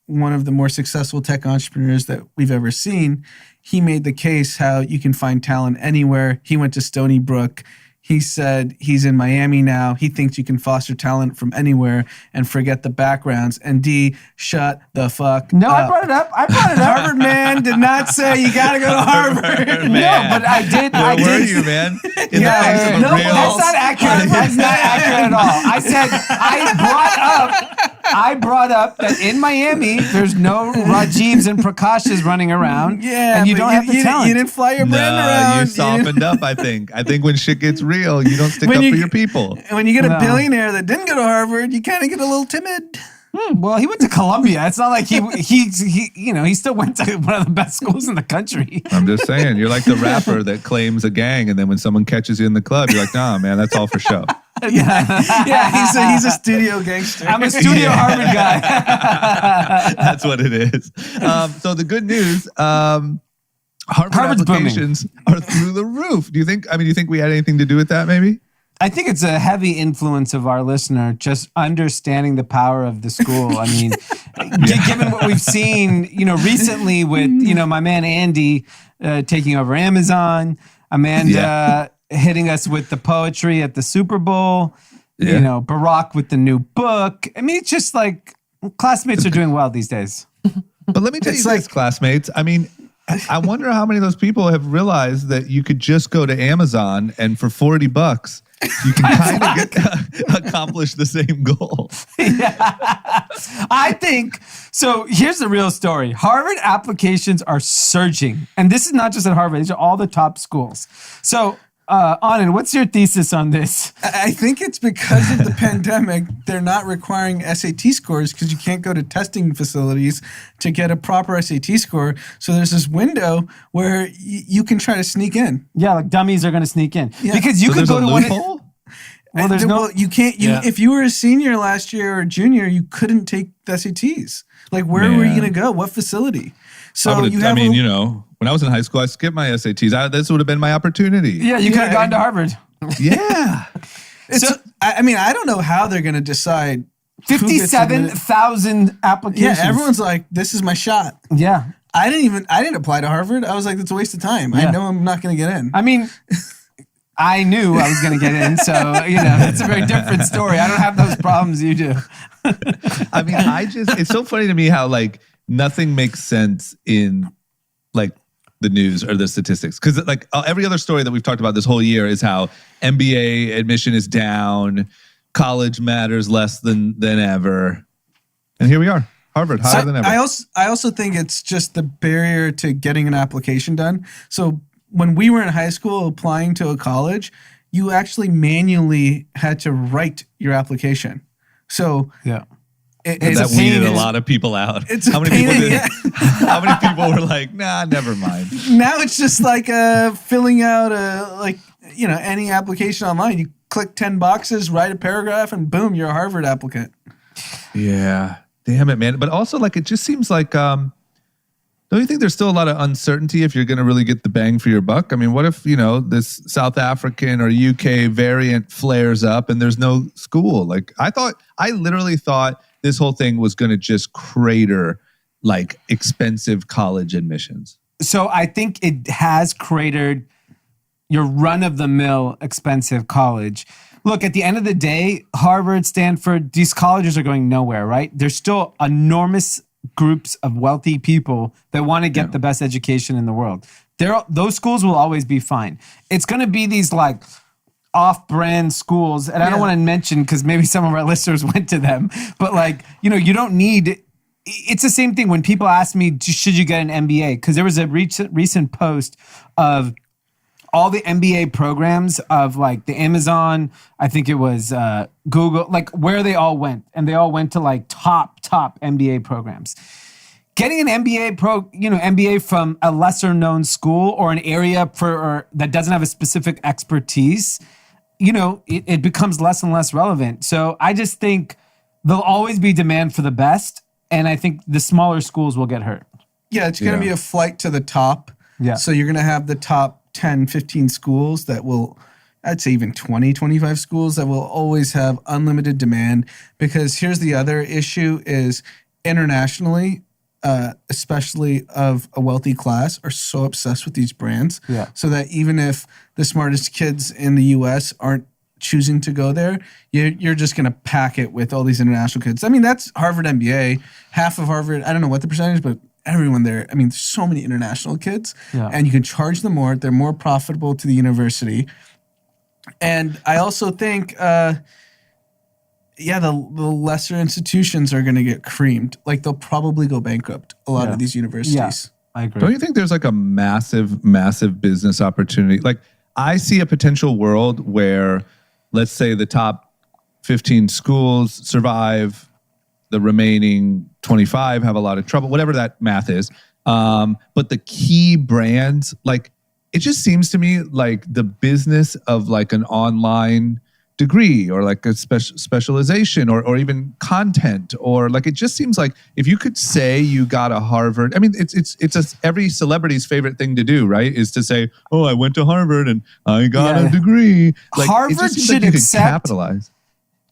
one of the more successful tech entrepreneurs that we've ever seen, he made the case how you can find talent anywhere. He went to Stony Brook. He said he's in Miami now. He thinks you can foster talent from anywhere and forget the backgrounds. And Dee, shut the fuck No, up. I brought it up. Harvard man did not say you got to go to Harvard. No, but I did. Where were you, man? In the face of a real... That's not accurate. That's not accurate at all. I said I brought up that in Miami there's no Rajims and Prakashas running around. Yeah, and you but don't have the talent. You didn't fly your brand around. you softened up, I think. I think when shit gets real, you don't stick up for your people. When you get No. a billionaire that didn't go to Harvard, you kind of get a little timid. Well, he went to Columbia. It's not like he still went to one of the best schools in the country. I'm just saying, you're like the rapper that claims a gang, and then when someone catches you in the club, you're like, nah, man, that's all for show. Yeah, he's a studio gangster. I'm a studio Harvard guy. That's what it is. So the good news, Harvard Harvard's applications are through the roof. Do you think we had anything to do with that, maybe? I think it's a heavy influence of our listener just understanding the power of the school. I mean, given what we've seen, recently with, my man Andy taking over Amazon, Amanda hitting us with the poetry at the Super Bowl, Barack with the new book. I mean, it's just like classmates are doing well these days. But let me tell you this, classmates. I mean, I wonder how many of those people have realized that you could just go to Amazon and for $40 you can kind of accomplish the same goal. Yeah. I think so. Here's the real story. Harvard applications are surging, and this is not just at Harvard. These are all the top schools. So, Anand, what's your thesis on this? I think it's because of the pandemic, they're not requiring SAT scores because you can't go to testing facilities to get a proper SAT score. So there's this window where you can try to sneak in. Yeah, like dummies are going to sneak in. Yeah. Because you could go to loophole? Well, there's no. You can't. If you were a senior last year or junior, you couldn't take the SATs. Like, where were you going to go? What facility? So when I was in high school, I skipped my SATs. This would have been my opportunity. Yeah, you could have gone to Harvard. Yeah. I don't know how they're going to decide. 57,000 applications. Yeah, everyone's like, this is my shot. Yeah. I didn't apply to Harvard. I was like, it's a waste of time. Yeah. I know I'm not going to get in. I mean, I knew I was going to get in, so, it's a very different story. I don't have those problems you do. I mean, it's so funny to me how, like, nothing makes sense in, like, the news or the statistics. Because, like, every other story that we've talked about this whole year is how MBA admission is down, college matters less than ever. And here we are. Harvard, higher than ever. I also think it's just the barrier to getting an application done. So when we were in high school applying to a college, you actually manually had to write your application. So yeah. That weeded a lot of people out. How many people were like, nah, never mind. Now it's just like filling out any application online. You click 10 boxes, write a paragraph, and boom, you're a Harvard applicant. Yeah. Damn it, man. But also, like, it just seems like, don't you think there's still a lot of uncertainty if you're going to really get the bang for your buck? I mean, what if, this South African or UK variant flares up and there's no school? Like, I literally thought this whole thing was going to just crater, like, expensive college admissions. So I think it has cratered your run-of-the-mill expensive college. Look, at the end of the day, Harvard, Stanford, these colleges are going nowhere, right? There's still enormous groups of wealthy people that want to get the best education in the world. Those schools will always be fine. It's going to be these, like, off-brand schools, and I don't want to mention because maybe some of our listeners went to them, but, like, you don't need. It's the same thing when people ask me, should you get an MBA? Because there was a recent post of all the MBA programs of, like, the Amazon, I think it was Google, like, where they all went, and they all went to, like, top MBA programs. Getting an MBA from a lesser known school or an area that doesn't have a specific expertise, it becomes less and less relevant. So I just think there'll always be demand for the best, and I think the smaller schools will get hurt. Yeah, it's going to be a flight to the top. Yeah. So you're going to have the top 10, 15 schools that will, I'd say even 20, 25 schools that will always have unlimited demand. Because here's the other issue is internationally, especially of a wealthy class, are so obsessed with these brands. Yeah. So that even if the smartest kids in the US aren't choosing to go there, you're just going to pack it with all these international kids. I mean, that's Harvard MBA. Half of Harvard, I don't know what the percentage, but everyone there, I mean, there's so many international kids, and you can charge them more. They're more profitable to the university. And I also think, the lesser institutions are going to get creamed. Like, they'll probably go bankrupt, a lot of these universities. Yeah, I agree. Don't you think there's, like, a massive, massive business opportunity? Like, I see a potential world where, let's say, the top 15 schools survive, the remaining 25 have a lot of trouble, whatever that math is. But the key brands, like, it just seems to me like the business of, like, an online degree or, like, a specialization or even content, or, like, it just seems like if you could say you got a Harvard, I mean, it's every celebrity's favorite thing to do, right? Is to say, oh, I went to Harvard and I got a degree. Like, Harvard should accept capitalize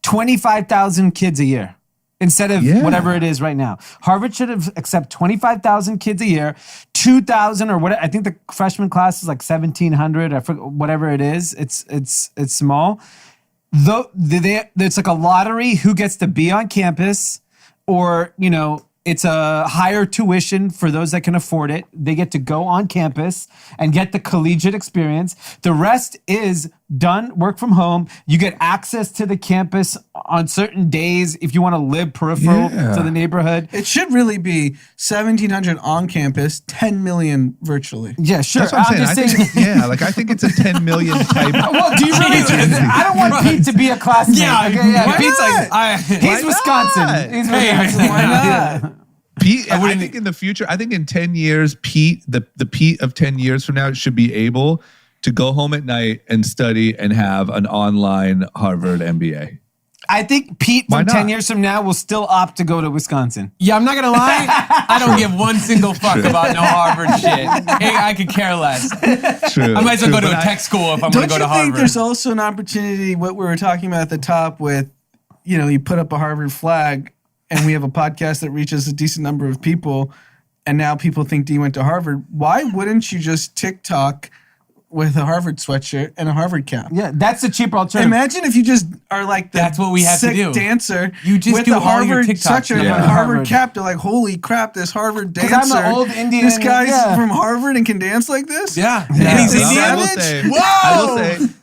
25,000 kids a year. Instead of whatever it is right now. Harvard should accept 25,000 kids a year, 2,000 or what? I think the freshman class is like 1,700. I forget, whatever it is. It's small. Though it's like a lottery who gets to be on campus, or it's a higher tuition for those that can afford it. They get to go on campus and get the collegiate experience. The rest is done, work from home. You get access to the campus on certain days if you want to live peripheral to the neighborhood. It should really be 1,700 on campus, 10 million virtually. Yeah, sure. That's what I'm saying. I think it's a 10 million type. Well, do you really? I don't want Pete to be a classmate. Yeah, okay, Pete's like, he's Wisconsin. He's Wisconsin. Why not? Pete, I think in the future, I think in 10 years, Pete, the Pete of 10 years from now should be able to go home at night and study and have an online Harvard MBA. I think Pete from 10 years from now will still opt to go to Wisconsin. Yeah, I'm not gonna lie. I don't give one single fuck about no Harvard shit. Hey, I could care less. True. I might as well go to a tech school if I'm gonna go to Harvard. Don't you think there's also an opportunity, what we were talking about at the top with, you put up a Harvard flag and we have a podcast that reaches a decent number of people and now people think Dee went to Harvard. Why wouldn't you just TikTok with a Harvard sweatshirt and a Harvard cap? Yeah, that's the cheaper alternative. Imagine if you just are like the That's what we have to sick do. dancer You just with do the all your Harvard TikToks sweatshirt and Yeah. a Harvard Harvard. cap. They're like, holy crap, this Harvard 'Cause dancer. I'm an old Indian. This guy's yeah. from Harvard and can dance like this? Yeah. Yeah. And he's So Indian.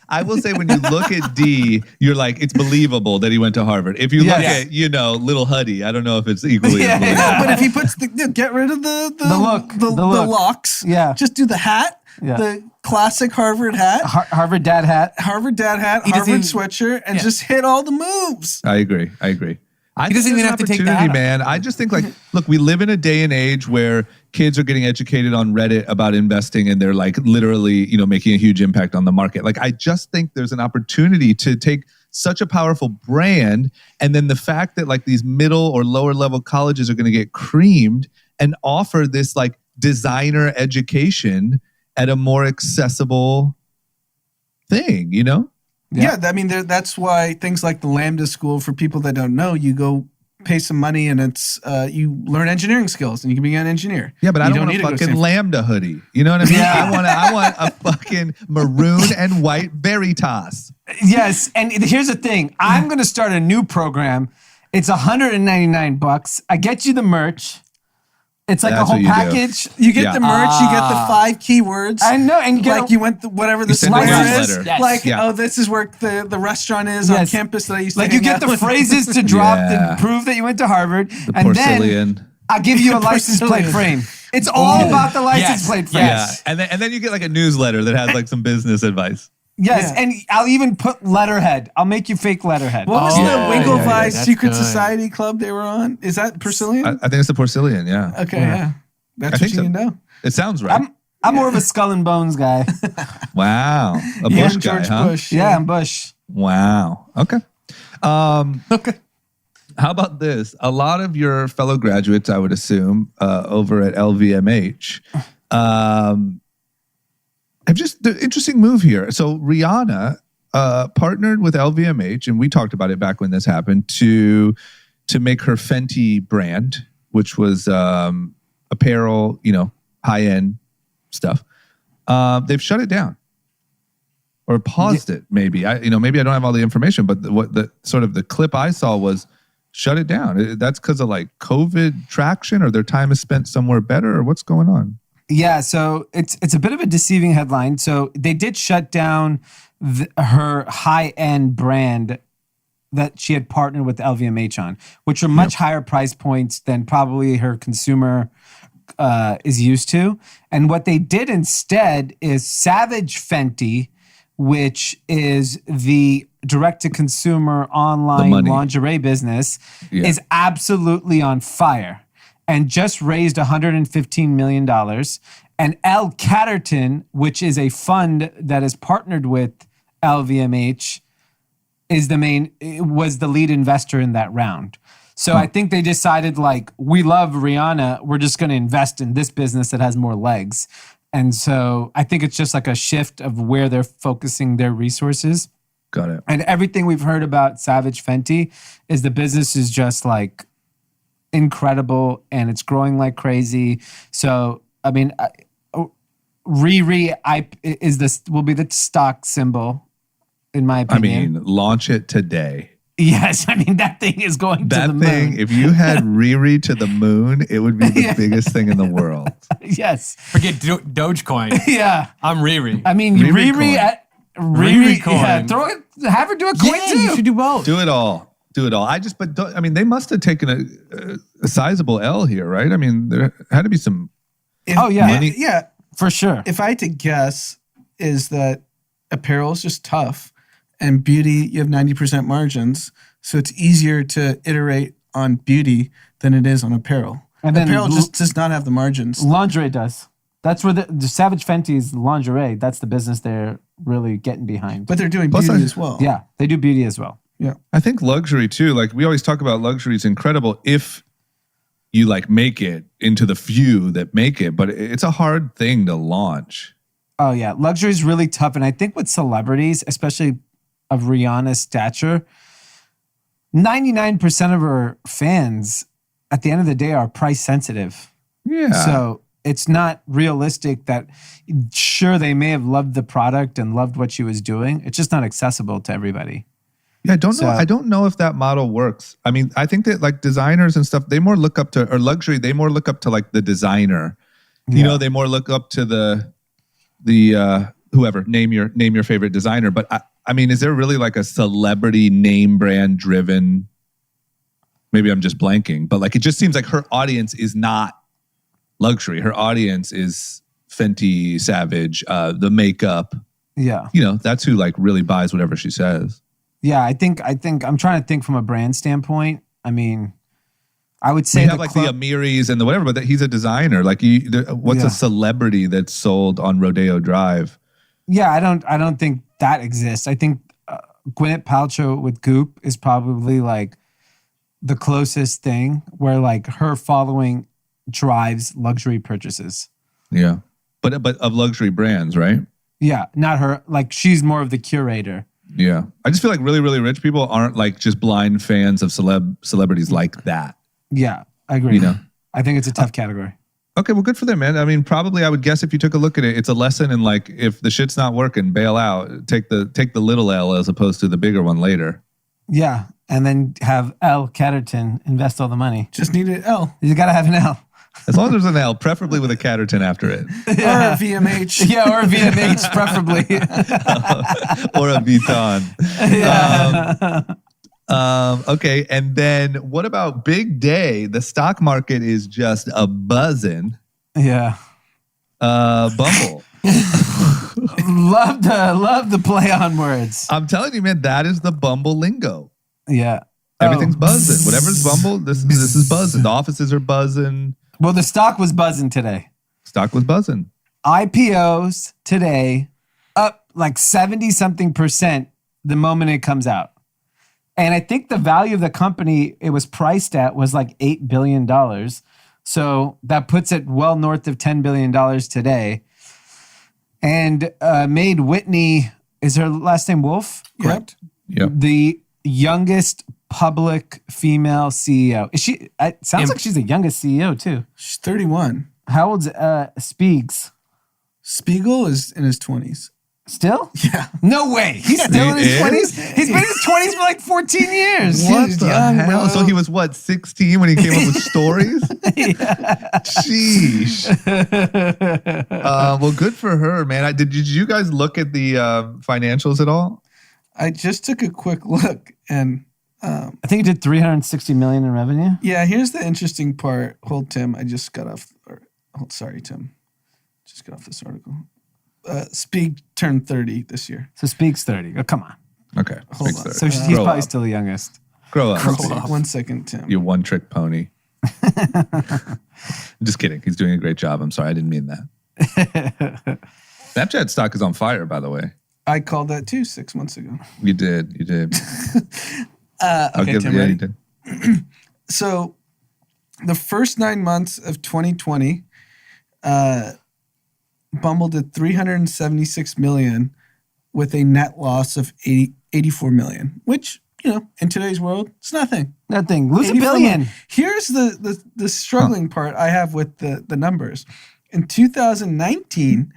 I will say when you look at Dee, you're like, it's believable that he went to Harvard. If you look Yes. at, little Huddy, I don't know if it's equally Yeah. as believable. But if he puts get rid of the look, the the look. locks. Yeah. Just do the hat, Yeah. the classic Harvard hat, Harvard dad hat. Harvard dad hat, He doesn't Harvard even- sweatshirt, and just hit all the moves. I agree. I He doesn't think even there's have to take an the hat opportunity, man. I just think look, we live in a day and age where kids are getting educated on Reddit about investing and they're like literally, making a huge impact on the market. Like, I just think there's an opportunity to take such a powerful brand and then the fact that like these middle or lower level colleges are going to get creamed and offer this like designer education at a more accessible thing, Yeah, I mean, that's why things like the Lambda School, for people that don't know, you go pay some money and it's you learn engineering skills and you can be an engineer. Yeah, but I You don't want need a to go fucking Stanford. Lambda hoodie. You know what I mean? I want a fucking maroon and white Veritas. Yes, and here's the thing. I'm going to start a new program. It's $199. I get you the merch. It's like That's a what whole you do. package. You get Yeah. the merch, you get the 5 keywords. I know, and you get like you went whatever the You send a square newsletter. is. Yes. Like, Yeah. this is where the restaurant is on Yes. campus that I used to like you hang get out the with. phrases to drop Yeah. to prove that you went to Harvard, The and porcelain. then I'll give you a license plate frame. It's all about the license Yes. plate frame. Yes. Yeah, and then you get like a newsletter that has like some business advice. Yes, Yeah. and I'll even put letterhead. I'll make you fake letterhead. What was Oh, the yeah, Winklevi yeah, that's Secret good. Society Club they were on? Is that Porcelain? I think it's the porcelain. Yeah, Okay, yeah. That's I what think you so. need to know. it sounds right. I'm more of a skull and bones guy. Wow, a Yeah, Bush guy, George huh? Bush. Yeah, I'm Bush. Wow. Okay. Okay. How about this? A lot of your fellow graduates, I would assume, over at LVMH, have just the interesting move here. So Rihanna partnered with LVMH, and we talked about it back when this happened, to make her Fenty brand, which was apparel, high end stuff. They've shut it down. Or paused it, maybe. Maybe I don't have all the information, but the clip I saw was shut it down. That's because of like COVID traction, or their time is spent somewhere better, or what's going on? Yeah, so it's a bit of a deceiving headline. So they did shut down her high-end brand that she had partnered with LVMH on, which are much higher price points than probably her consumer is used to. And what they did instead is Savage Fenty, which is the direct-to-consumer online lingerie business, is absolutely on fire and just raised $115 million. And L. Catterton, which is a fund that is partnered with LVMH, was the lead investor in that round. So I think they decided, like, we love Rihanna, we're just going to invest in this business that has more legs. And so I think it's just like a shift of where they're focusing their resources. Got it. And everything we've heard about Savage Fenty is the business is just like incredible and it's growing like crazy. So, I mean, Riri will be the stock symbol, in my opinion. Launch it today. Yes, I mean, that thing is going to the moon. If you had Riri to the moon, it would be the biggest thing in the world. Yes. Forget Dogecoin. Yeah. I'm Riri. I mean, Riri Riri Re-record. Yeah, have her do a coin too. You should do both. Do it all. I mean, they must have taken a sizable L here, right? I mean, there had to be some. Money. Yeah, for sure. if I had to guess, is that apparel is just tough, and beauty, you have 90% margins, so it's easier to iterate on beauty than it is on apparel. And then apparel just does not have the margins. Lingerie does. That's where the Savage Fenty's lingerie. That's the business they're really getting behind. But they're doing Plus beauty as well. Yeah, they do beauty as well. Yeah. I think luxury too. Like we always talk about, luxury is incredible if you like make it into the few that make it, but it's a hard thing to launch. Oh yeah, luxury is really tough, and I think with celebrities, especially of Rihanna's stature, 99% of her fans, at the end of the day, are price sensitive. Yeah. So it's not realistic that, sure, they may have loved the product and loved what she was doing. It's just not accessible to everybody. Yeah, I don't know if that model works. I mean, I think that like designers and stuff, they more look up to, or luxury, they more look up to like the designer. You know, they more look up to the whoever, name your favorite designer. But I mean, is there really like a celebrity name brand driven? Maybe I'm just blanking, but like it just seems like her audience is not luxury. Her audience is Fenty, Savage, the makeup. Yeah. You know, that's who like really buys whatever she says. Yeah, I think I'm trying to think from a brand standpoint. I mean, I would say we have like the Amiris and the whatever, but he's a designer. Like, what's a celebrity that's sold on Rodeo Drive? Yeah, I don't think that exists. I think Gwyneth Paltrow with Goop is probably like the closest thing where like her following drives luxury purchases. Yeah, but of luxury brands, right? Yeah, not her. Like she's more of the curator. Yeah, I just feel like really, really rich people aren't like just blind fans of celebrities like that. Yeah, I agree. You know, I think it's a tough category. Okay, well, good for them, man. I mean, probably I would guess if you took a look at it, it's a lesson in like if the shit's not working, bail out. Take the little L as opposed to the bigger one later. Yeah, and then have L Catterton invest all the money. Just need an L. You got to have an L. As long as there's an L, preferably with a Catterton after it. Or a VMH. Yeah, or a VMH, preferably. Or a Vuitton. Yeah. Okay, and then what about big day? The stock market is just a buzzing. Yeah. Bumble. Love the play on words. I'm telling you, man, that is the Bumble lingo. Yeah. Everything's buzzing. Whatever's Bumble, this is buzzing. The offices are buzzing. Well, the stock was buzzing today. Stock was buzzing. IPOs today up like 70-something% the moment it comes out. And I think the value of the company it was priced at was like $8 billion. So that puts it well north of $10 billion today. And made Whitney, is her last name Wolf? Correct. Yep. The youngest public female CEO. Is she? It sounds like she's the youngest CEO too. She's 31. How old's Spiegs? Spiegel is in his 20s. Still? Yeah. No way. He's still in his He 20s? He's been in his 20s for like 14 years. What He's the young, hell? bro. So he was what, 16 when he came up with stories? Sheesh. Well, good for her, man. Did you guys look at the financials at all? I just took a quick look and I think he did 360 million in revenue. yeah, here's the interesting part. Hold, Tim. I just got off. Sorry, Tim. Just got off this article. Spieg turned 30 this year. So Spiegs 30. Oh, come on. Okay. Hold makes on. sense. So he's Grow probably up. still the youngest. Grow up. Hold on 1 second, Tim. You one-trick pony. Just kidding. He's doing a great job. I'm sorry. I didn't mean that. Snapchat stock is on fire, by the way. I called that too 6 months ago. You did. Okay, Tim, yeah, ready? you did. So the first 9 months of 2020, Bumble did 376 million with a net loss of 84 million, which, you know, in today's world, it's nothing. Nothing. Lose a 84 billion. million. Here's the struggling part I have with the numbers. In 2019,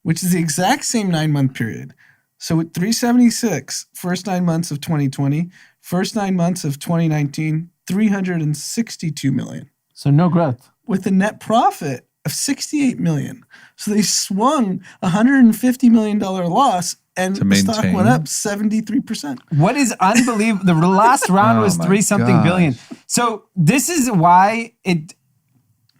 which is the exact same 9-month period, so with 376, first 9 months of 2020, first 9 months of 2019, 362 million. So no growth. With a net profit of 68 million. So they swung $150 million loss and To the stock maintain. went up 73%. What is unbelievable? The last round Oh was my 3-something gosh. billion. So this is why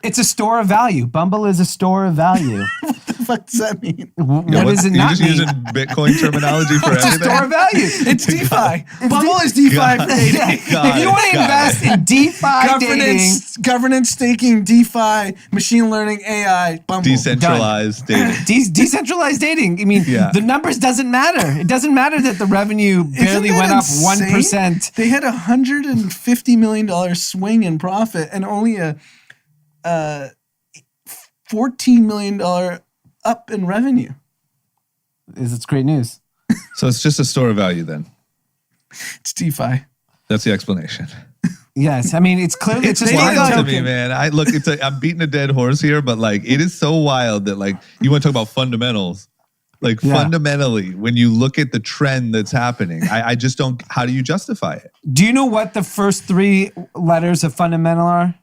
it's a store of value. Bumble is a store of value. What the fuck does that mean? What what's- does it you not just mean? using Bitcoin terminology for It's a everything? store of value. It's DeFi. Bumble is DeFi for dating. Got If you it, want to got invest in DeFi dating, Governance, staking, DeFi, machine learning, AI, Bumble. Decentralized dating. decentralized dating. I mean, Yeah. the numbers doesn't matter. It doesn't matter that the revenue barely Isn't that went up insane? 1%. They had $150 million swing in profit and only a $14 million up in revenue. It's great news. So it's just a store of value then. It's DeFi. That's the explanation. Yes, I mean it's clearly It's just wild like to me, man. I'm beating a dead horse here, but like it is so wild that like you want to talk about fundamentals. Like Yeah. fundamentally, when you look at the trend that's happening, I just don't. How do you justify it? Do you know what the first 3 letters of fundamental are?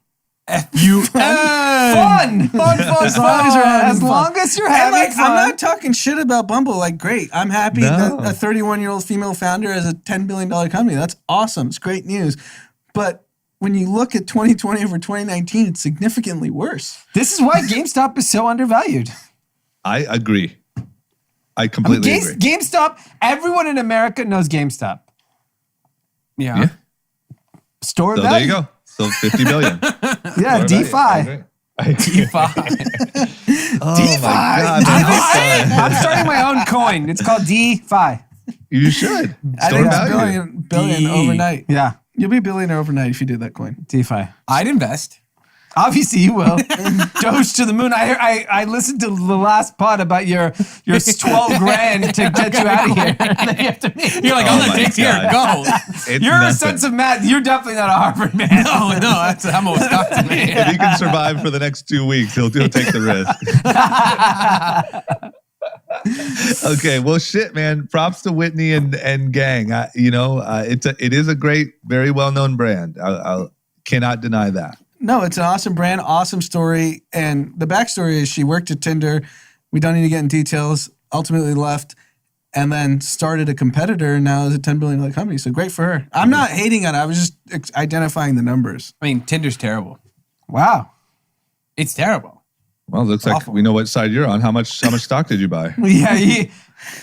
Fun. Fun. As long as you're having As fun. long as you're And having like, fun. I'm not talking shit about Bumble. Like, great. I'm happy No. that a 31-year-old female founder has a $10 billion company. That's awesome. It's great news. But when you look at 2020 over 2019, it's significantly worse. This is why GameStop is so undervalued. I agree. I I mean, completely agree. GameStop, everyone in America knows GameStop. Yeah. Yeah. Store of So there value. you go. So 50 billion. Yeah, DeFi. Oh my God, man. I'm starting my own coin. It's called DeFi. You should. I Store think it's value. billion overnight. Yeah, You'll be a billionaire overnight if you did that coin. DeFi. I'd invest. Obviously, you will. Doge to the moon. I listened to the last pod about your 12 grand to get you out of here. That you have to make. You're like, Oh I'll my let Dick here. God. Go. It's You're a nothing. sense of math. You're definitely not a Harvard man. No, I'm a Wisconsin man. If he can survive for the next 2 weeks, he'll take the risk. Okay, well, shit, man. Props to Whitney and gang. It is a great, very well known brand. I cannot deny that. No, it's an awesome brand, awesome story. And the backstory is she worked at Tinder. We don't need to get in details. Ultimately left and then started a competitor and now is a $10 billion company. So great for her. I'm not hating on it. I was just identifying the numbers. I mean, Tinder's terrible. Wow. It's terrible. Well, it looks like Awful. we know what side you're on. How much stock did you buy? Yeah,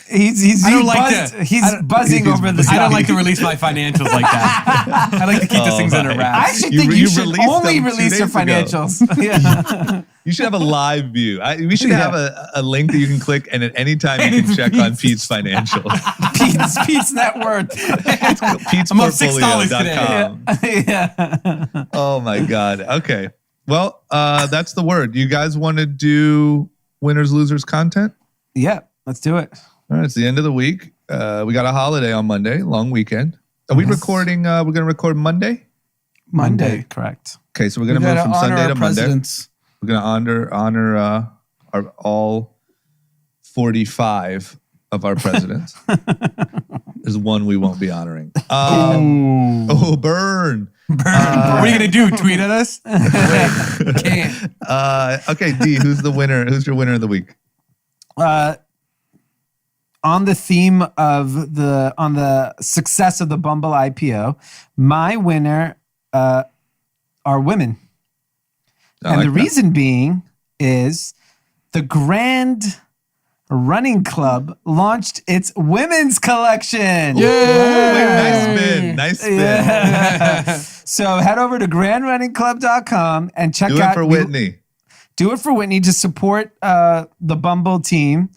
he's I don't like buzzed, to- he's I don't- buzzing over the I stuff. don't like to release my financials like that. I like to keep those things under I wraps. actually You think re- you you should released only them 2 release your days ago. financials. Yeah. You should have a live view. We should have a link that you can click, and at any time you can check on Pete's financials. Pete's net worth. I'm up $6 today. Yeah. Oh my God. Okay. Well, that's the word. You guys want to do winners, losers content? Yeah, let's do it. All right. It's the end of the week. We got a holiday on Monday, long weekend. Are we recording? We're going to record Monday? Monday. Correct. Okay. So we're going We to move gotta from honor Sunday our to Monday. presidents. We're going to honor our all 45 of our presidents. There's one we won't be honoring. Oh, burn. what are you going to do? Tweet at us? Wait, can't. Okay, Dee, who's the winner? Who's your winner of the week? On the theme of on the success of the Bumble IPO, my winner are women. And the reason being is the Grand Running Club launched its women's collection. Nice spin. Nice spin. Yeah. So head over to grandrunningclub.com and check Do it out. for Whitney. Do it for Whitney to support the Bumble team.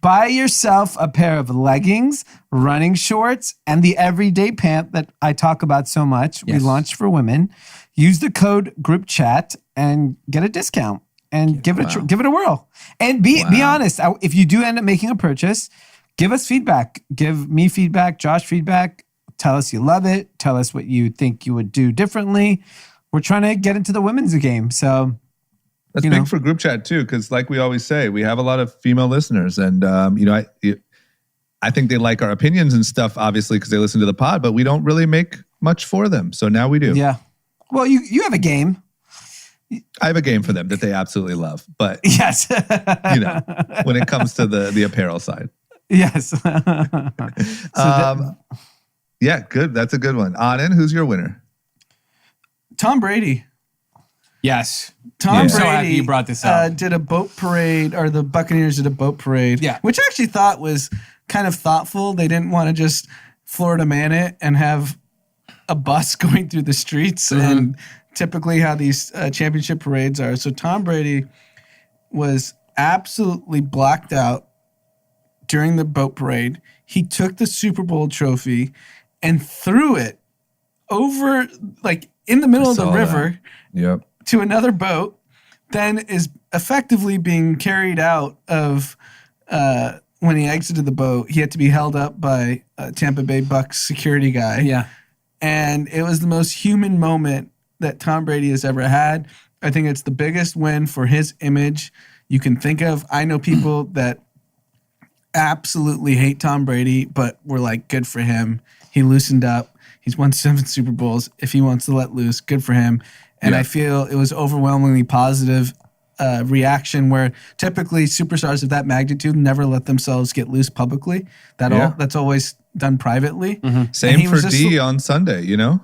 Buy yourself a pair of leggings, running shorts, and the everyday pant that I talk about so much. Yes. We launched for women. Use the code group chat and get a discount and give it a whirl. And be honest. If you do end up making a purchase, give us feedback. Give me feedback, Josh feedback. Tell us you love it. Tell us what you think you would do differently. We're trying to get into the women's game. So That's you big know. for group chat too, because like we always say, we have a lot of female listeners, and I think they like our opinions and stuff, obviously, because they listen to the pod, but we don't really make much for them. So now we do. yeah. Well, you have a game. I have a game for them that they absolutely love, but Yes. when it comes to the apparel side. Yes. Yeah, good. That's a good one. Anand, who's your winner? Tom Brady. Yes. Tom I'm Brady so happy you brought this up. did a boat parade, or the Buccaneers did a boat parade, Yeah. which I actually thought was kind of thoughtful. They didn't want to just Florida man it and have a bus going through the streets and typically how these championship parades are. So Tom Brady was absolutely blacked out during the boat parade. He took the Super Bowl trophy and threw it over, like in the middle of the saw that. river Yep. to another boat, then is effectively being carried out of when he exited the boat. He had to be held up by a Tampa Bay Bucks security guy. Yeah. And it was the most human moment that Tom Brady has ever had. I think it's the biggest win for his image you can think of. I know people that absolutely hate Tom Brady, but were like, good for him. He loosened up. He's won 7 Super Bowls. If he wants to let loose, good for him. And Yeah. I feel it was overwhelmingly positive reaction, where typically superstars of that magnitude never let themselves get loose publicly. That's always done privately. And Same he for was just- D on Sunday, you know?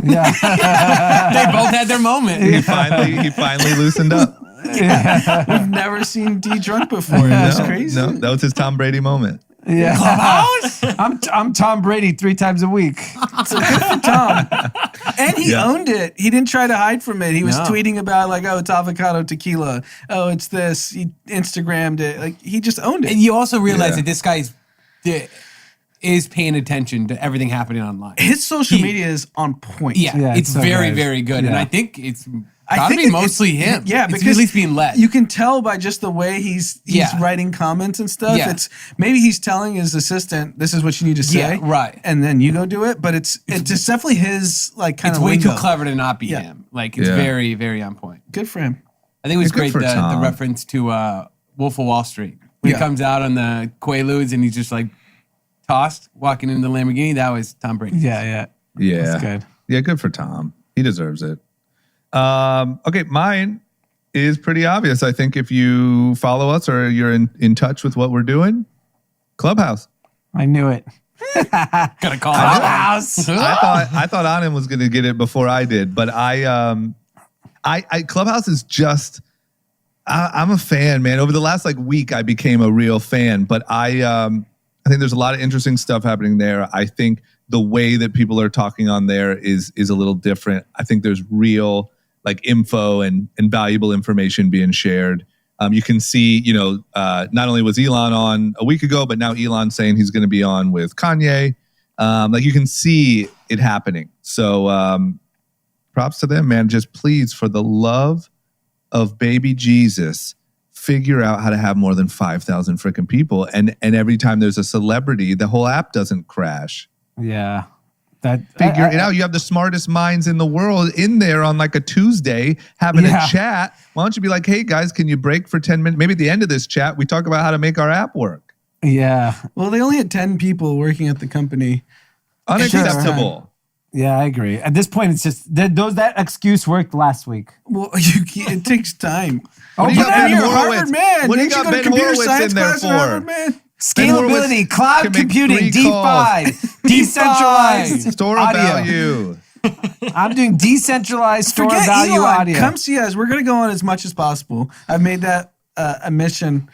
Yeah. They both had their moment. He finally loosened up. We've never seen D drunk before. That's crazy. No, that was his Tom Brady moment. Yeah. I'm Tom Brady 3 times a week. So good for Tom. And he owned it. He didn't try to hide from it. He was No. tweeting about like, oh, it's avocado tequila. Oh, it's this. He Instagrammed it. Like, he just owned it. And you also realize Yeah. that this guy is paying attention to everything happening online. His social media is on point. Yeah, Yeah, it's it's so very, good. very good. And Yeah. I think it's I gotta think be mostly him. Yeah, it's because at least being led. You can tell by just the way he's Yeah. writing comments and stuff. Yeah. It's maybe he's telling his assistant, "This is what you need to say," Yeah, right. and then you go do it. But it's just definitely his like kind it's of way lingo. too clever to not be Yeah. him. Like it's Yeah. very, very on point. Good for him. I think it was Good great for the Tom. reference to Wolf of Wall Street. When Yeah. he comes out on the Quaaludes and he's just like tossed walking into the Lamborghini, that was Tom Brady. Yeah. Yeah. That's good. Yeah, good for Tom. He deserves it. Okay, mine is pretty obvious. I think if you follow us or you're in touch with what we're doing, Clubhouse. I knew it. Gotta call Clubhouse. I thought Anand was going to get it before I did, but I Clubhouse is just. I'm a fan, man. Over the last week, I became a real fan. But I think there's a lot of interesting stuff happening there. I think the way that people are talking on there is a little different. I think there's real info and valuable information being shared. You can see, not only was Elon on a week ago, but now Elon's saying he's going to be on with Kanye. You can see it happening. So props to them, man. Just please, for the love of baby Jesus, figure out how to have more than 5,000 freaking people. And every time there's a celebrity, the whole app doesn't crash. Yeah. Figure it out. You have the smartest minds in the world in there on a Tuesday having a chat. Why don't you be like, hey guys, can you break for 10 minutes? Maybe at the end of this chat, we talk about how to make our app work. Yeah. Well, they only had 10 people working at the company. Unacceptable. Yeah, I agree. At this point, it's just that excuse worked last week. Well, it takes time. What do you got and Ben you're a Horowitz? Harvard man. What do you Didn't got go to Ben computer Horowitz science in there class at Harvard, for? man? Scalability, cloud can make computing, 3 calls. DeFi, decentralized Store audio. value. I'm doing decentralized store Forget value Elon. audio. Come see us. We're going to go on as much as possible. I've made that a mission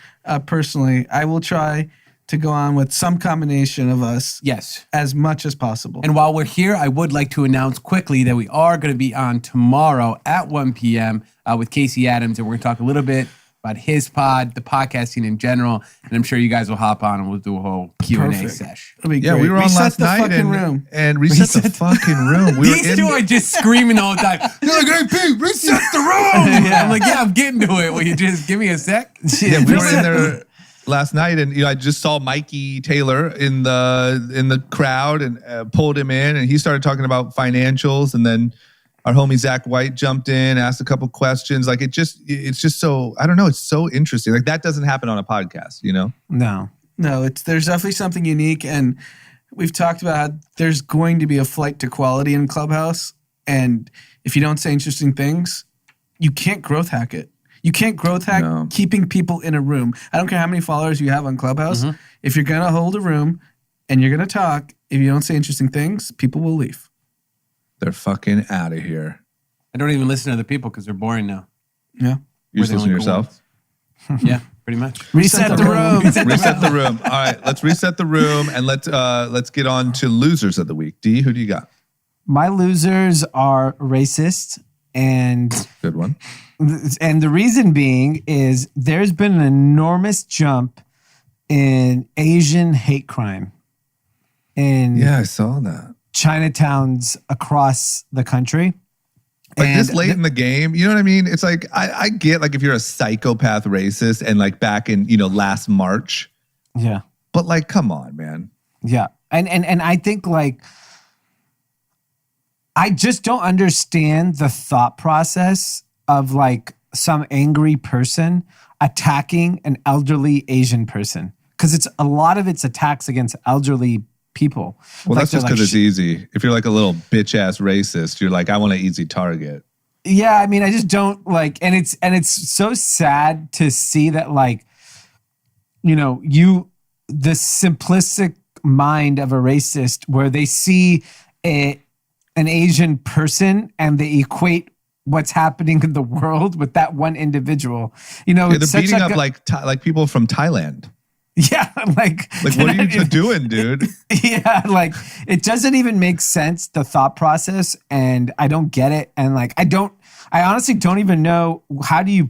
personally. I will try to go on with some combination of us Yes. as much as possible. And while we're here, I would like to announce quickly that we are going to be on tomorrow at 1 p.m. With Casey Adams, and we're going to talk a little bit about his pod, the podcasting in general, and I'm sure you guys will hop on and we'll do a whole Q&A Perfect. sesh. It'll be Yeah, great. we were on Reset last the night fucking room. and reset the fucking room. We These two are just screaming the whole time. They're like, hey, Pete, reset the room. I'm like, yeah, I'm getting to it. Will you just give me a sec? Yeah, we were in there last night, and I just saw Mikey Taylor in the crowd and pulled him in, and he started talking about financials, and then our homie Zach White jumped in, asked a couple questions. It's just so, I don't know, it's so interesting. That doesn't happen on a podcast, No. No, there's definitely something unique, and we've talked about how there's going to be a flight to quality in Clubhouse, and if you don't say interesting things, you can't growth hack it. You can't growth hack keeping people in a room. I don't care how many followers you have on Clubhouse. Mm-hmm. If you're going to hold a room and you're going to talk, if you don't say interesting things, people will leave. They're fucking out of here. I don't even listen to other people because they're boring now. Yeah. You just listen to yourself? Yeah, pretty much. Reset the room. Reset the room. All right, let's reset the room and let's get on to losers of the week. Dee, who do you got? My losers are racist, and Good one. the reason being is there's been an enormous jump in Asian hate crime in Yeah, I saw that. Chinatowns across the country. Like And this late in the game, you know what I mean? It's like I get like if you're a psychopath racist and like back in, last March, Yeah. but like come on, man. Yeah. And I think like I just don't understand the thought process of like some angry person attacking an elderly Asian person. Because it's a lot of it's attacks against elderly people. Well, Like, that's just they're because like, it's easy. If you're like a little bitch ass racist, you're like, I want an easy target. Yeah, I mean, I just don't like, and it's so sad to see that like, the simplistic mind of a racist where they see an Asian person and they equate what's happening in the world with that one individual. Yeah, they're it's such beating like up like people from Thailand. yeah, like what are you doing, dude? Yeah, like it doesn't even make sense, the thought process, and I don't get it. And like, I honestly don't even know how do you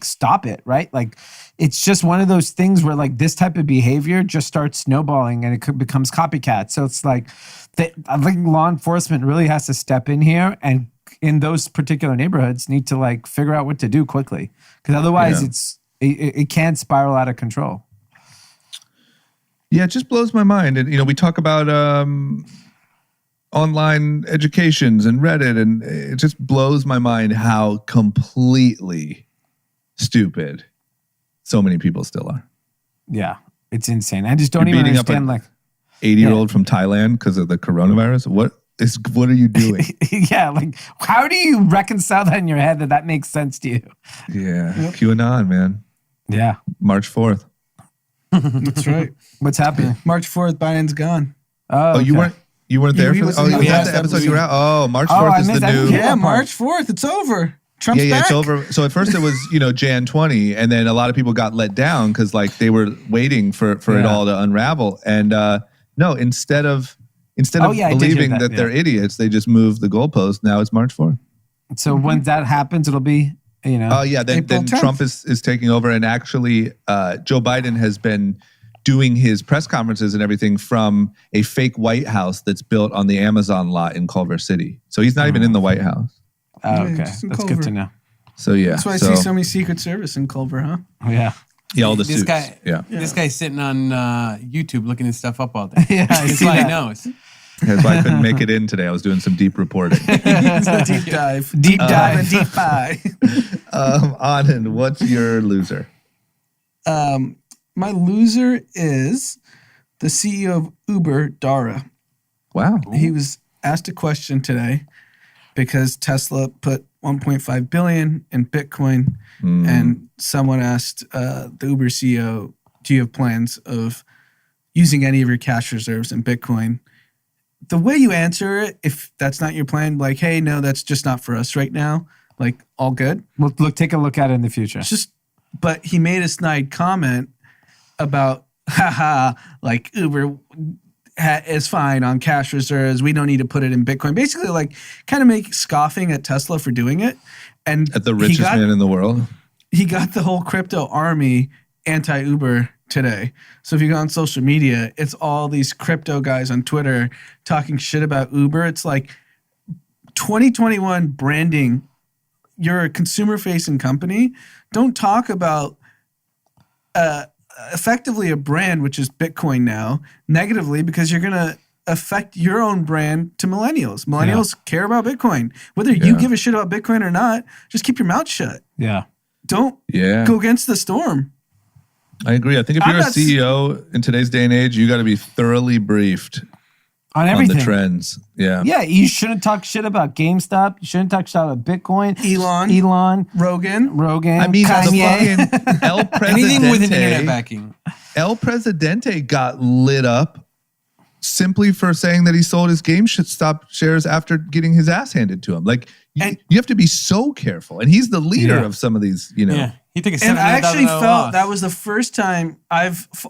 stop it, right? Like, it's just one of those things where like this type of behavior just starts snowballing and it becomes copycat. So it's like, I think law enforcement really has to step in here and in those particular neighborhoods need to like figure out what to do quickly. Because otherwise it can spiral out of control. Yeah, it just blows my mind. And, we talk about online educations and Reddit, and it just blows my mind how completely stupid so many people still are. Yeah, it's insane. I just don't You're even beating up understand like 80-year-old from Thailand because of the coronavirus. What are you doing? yeah, like how do you reconcile that in your head that makes sense to you? Yeah, QAnon, man. Yeah. March 4th. That's right. What's happening? March 4th, Biden's gone. Oh, You weren't there for that? Oh, was that the episode you were at? Oh, March 4th is the new. Yeah, March 4th. It's over. Trump's back. It's over. So at first it was, Jan 20, and then a lot of people got let down because like they were waiting for it all to unravel. And no, instead of believing that they're idiots, they just moved the goalpost. Now it's March 4th. So when that happens, it'll be, Oh yeah, then Trump is taking over, and actually Joe Biden has been doing his press conferences and everything from a fake White House that's built on the Amazon lot in Culver City. So he's not even in the White House. Oh, okay. just in That's Culver. good to know. So yeah. That's why I see so many Secret Service in Culver, huh? Oh, yeah. Yeah, all the This suits. guy- yeah. This guy's sitting on YouTube looking this stuff up all day. Yeah, I That's see why he that. knows. That's why I couldn't make it in today. I was doing some deep reporting. It's a deep dive. Deep dive. and deep dive. Anand, what's your loser? My loser is the CEO of Uber, Dara. Wow. He was asked a question today because Tesla put 1.5 billion in Bitcoin, and someone asked the Uber CEO, "Do you have plans of using any of your cash reserves in Bitcoin?" The way you answer it, if that's not your plan, like, "Hey, no, that's just not for us right now." Like, all good. We'll take a look at it in the future. But he made a snide comment about, like Uber is fine on cash reserves. We don't need to put it in Bitcoin. Basically, like kind of scoffing at Tesla for doing it. And At the richest man in the world. he got the whole crypto army anti-Uber today. So if you go on social media, it's all these crypto guys on Twitter talking shit about Uber. It's like 2021 branding. You're a consumer-facing company. Don't talk about effectively a brand, which is Bitcoin now, negatively, because you're going to affect your own brand to millennials. Millennials care about Bitcoin. Whether you give a shit about Bitcoin or not, just keep your mouth shut. Yeah. Don't go against the storm. I agree. I think if you're a CEO in today's day and age, you got to be thoroughly briefed on on everything. the trends. Yeah. Yeah, you shouldn't talk shit about GameStop. You shouldn't talk shit about Bitcoin. Elon, Rogan. I mean, Kanye. the fucking El Anything with an internet Presidente. backing. El Presidente got lit up simply for saying that he sold his GameStop shares after getting his ass handed to him. Like, you have to be so careful. And he's the leader of some of these, you know. Yeah. He took a And I actually $700,000 felt loss. that was the first time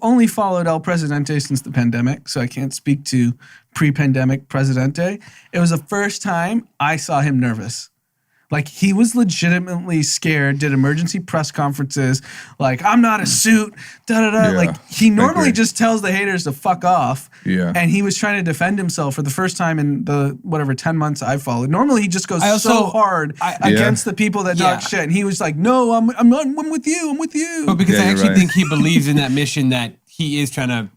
only followed El Presidente since the pandemic, so I can't speak to pre-pandemic Presidente. It was the first time I saw him nervous. Like, he was legitimately scared, did emergency press conferences, like, I'm not a suit, da-da-da. Yeah, like, he normally agree. just tells the haters to fuck off. Yeah. And he was trying to defend himself for the first time in the, 10 months I followed. Normally, he just goes so hard against the people that talk shit. And he was like, no, I'm with you. I'm with you. But because Yeah, I you're actually right. think he believes in that mission that he is trying to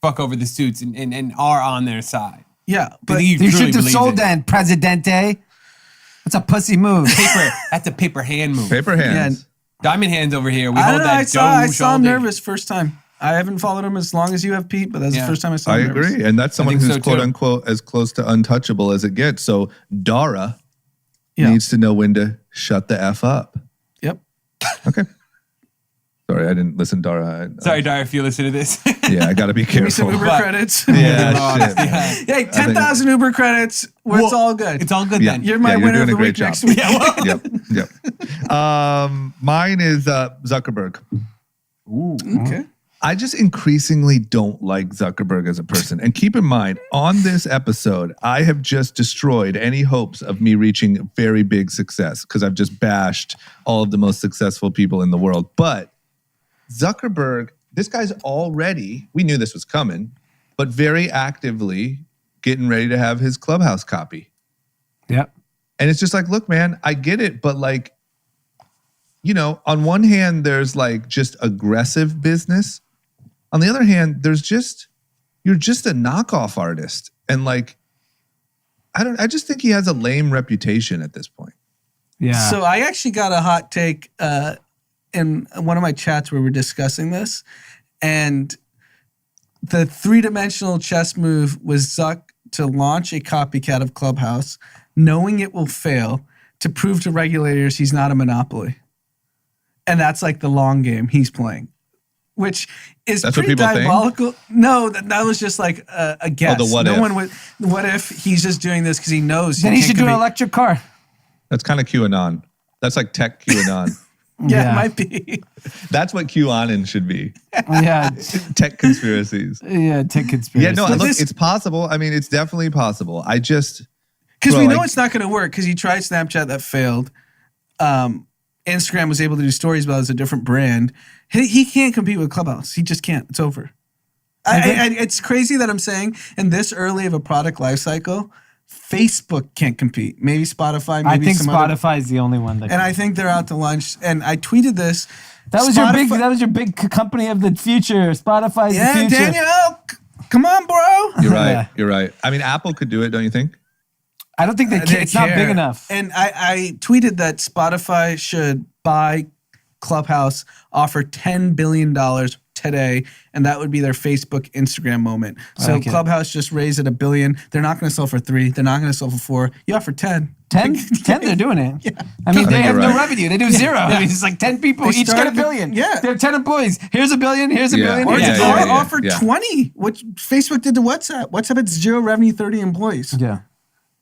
fuck over the suits and are on their side. Yeah. I But think he You truly should have believes sold it. then, Presidente. That's a pussy move. That's a paper hand move. Paper hands. Diamond hands over here. We I hold don't know. that I saw him shoulder. nervous first time. I haven't followed him as long as you have, Pete, but that's the Yeah. first time I saw I him nervous. agree. And that's someone think who's so, quote too. unquote as close to untouchable as it gets. So Dara Yeah. needs to know when to shut the F up. Yep. Okay. Sorry, I didn't listen, Dara. Sorry, Dara, if you listen to this. Yeah, I got to be Give me some careful. Uber But- credits. Yeah, shit. man. Hey, 10,000 Uber credits. It's all good. It's all good Yeah. then. You're my Yeah, you're winner of doing the a great week job. next week. Yep. Mine is Zuckerberg. Okay. I just increasingly don't like Zuckerberg as a person. And keep in mind, on this episode, I have just destroyed any hopes of me reaching very big success because I've just bashed all of the most successful people in the world. But Zuckerberg, this guy's already, we knew this was coming, but very actively getting ready to have his Clubhouse copy. Yep. And it's just like, look, man, I get it, but like, you know, on one hand, there's like just aggressive business. On the other hand, you're just a knockoff artist. And like, I just think he has a lame reputation at this point. Yeah. So I actually got a hot take in one of my chats where we're discussing this. And the three-dimensional chess move was Zuck to launch a copycat of Clubhouse, knowing it will fail, to prove to regulators he's not a monopoly. And that's like the long game he's playing, which is That's what pretty people think? diabolical. No, that was just like a guess. the what no if. one would. What if he's just doing this because he knows? then he can't should do an compete? electric car. That's kind of QAnon. That's like tech QAnon. Yeah, it might be. That's what QAnon should be. Yeah. Tech conspiracies. Yeah. Tech conspiracy. Yeah, no, look, this- it's possible. I mean, it's definitely possible. I just... Because Bro, we know like- it's not going to work because he tried Snapchat that failed. Instagram was able to do stories about it as a different brand. He can't compete with Clubhouse. He just can't. It's over. It's crazy that I'm saying in this early of a product life cycle, Facebook can't compete. Maybe Spotify, maybe I think some other. Spotify is the only one that. And I think they're out to lunch. And I tweeted this. that was your big company of the future. Spotify's the Yeah, future. Daniel, come on, bro. You're right. Yeah. You're right. I mean, Apple could do it, don't you think? I don't think they can. It's not big enough. And I tweeted that Spotify should buy Clubhouse, offer $10 billion today, and that would be their Facebook, Instagram moment. So like it. Clubhouse just raised it $1 billion. They're not going to sell for 3. They're not going to sell for 4. You offer 10. 10, they're doing it. Yeah. I mean, I they think have you're no right. revenue. They do zero. I mean, it's like 10 people, They each get started $1 billion. yeah. They're 10 employees. Here's $1 billion. Here's $1 Yeah. billion. Or, here's Yeah, $1 or billion. offer yeah. 20, which Facebook did to WhatsApp. WhatsApp had 0 revenue, 30 employees. Yeah.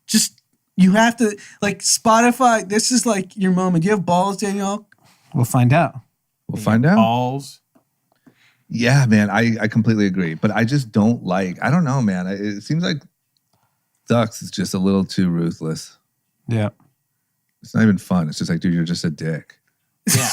Just, you have to, like Spotify, this is like your moment. Do you have balls, Daniel? We'll find out. We'll find out. Balls. Yeah, man, I completely agree. But I just don't like, I don't know, man. It seems like Dux is just a little too ruthless. Yeah. It's not even fun. It's just like, dude, you're just a dick. Yeah.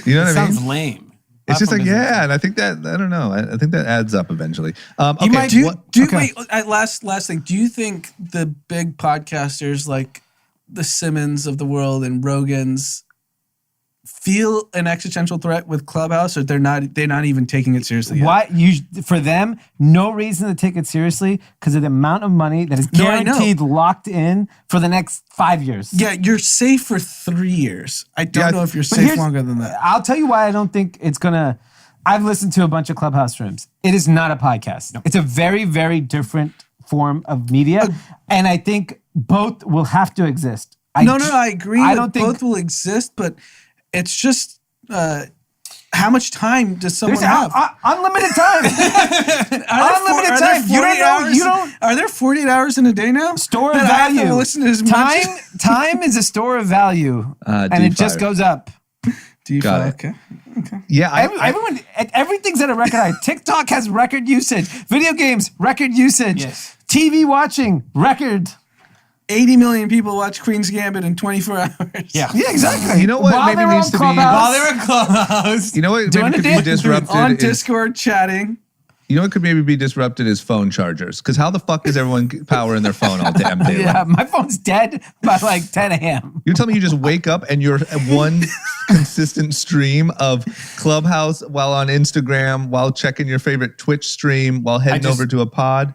You know what I mean? Sounds lame. It's just like, Platform business. yeah, and I think that, I don't know. I think that adds up eventually. Okay, You might do. what- Wait. Last thing. Do you think the big podcasters like the Simmons of the world and Rogan's feel an existential threat with Clubhouse, or they're not even taking it seriously yet? Why for them, no reason to take it seriously because of the amount of money that is No, I know. guaranteed locked in for the next 5 years. Yeah, you're safe for 3 years. I don't Yeah, know if you're But safe here's- longer than that. I'll tell you why I don't think it's gonna I've listened to a bunch of Clubhouse rooms. It is not a podcast. No. It's a very, very different form of media. And I think both will have to exist. I agree. I don't think both will exist, but it's just how much time does someone have? Unlimited time. Unlimited time. You don't. Are there 48 hours in a day now? Store of value. I have to listen to as time. much? Time is a store of value, and it just goes up. Got it. Okay. Yeah, everyone, everything's at a record high. TikTok has record usage. Video games, record usage. Yes. TV watching, record. 80 million people watch Queen's Gambit in 24 hours. Yeah, exactly. You know what? While Maybe needs to be. While they were in Clubhouse. You know what? Maybe could be disrupted on is- Discord chatting. You know what could maybe be disrupted is phone chargers. Because how the fuck is everyone powering their phone all damn day? Yeah, my phone's dead by like 10 a.m. You're telling me you just wake up and you're at one consistent stream of Clubhouse while on Instagram, while checking your favorite Twitch stream, while heading over to a pod?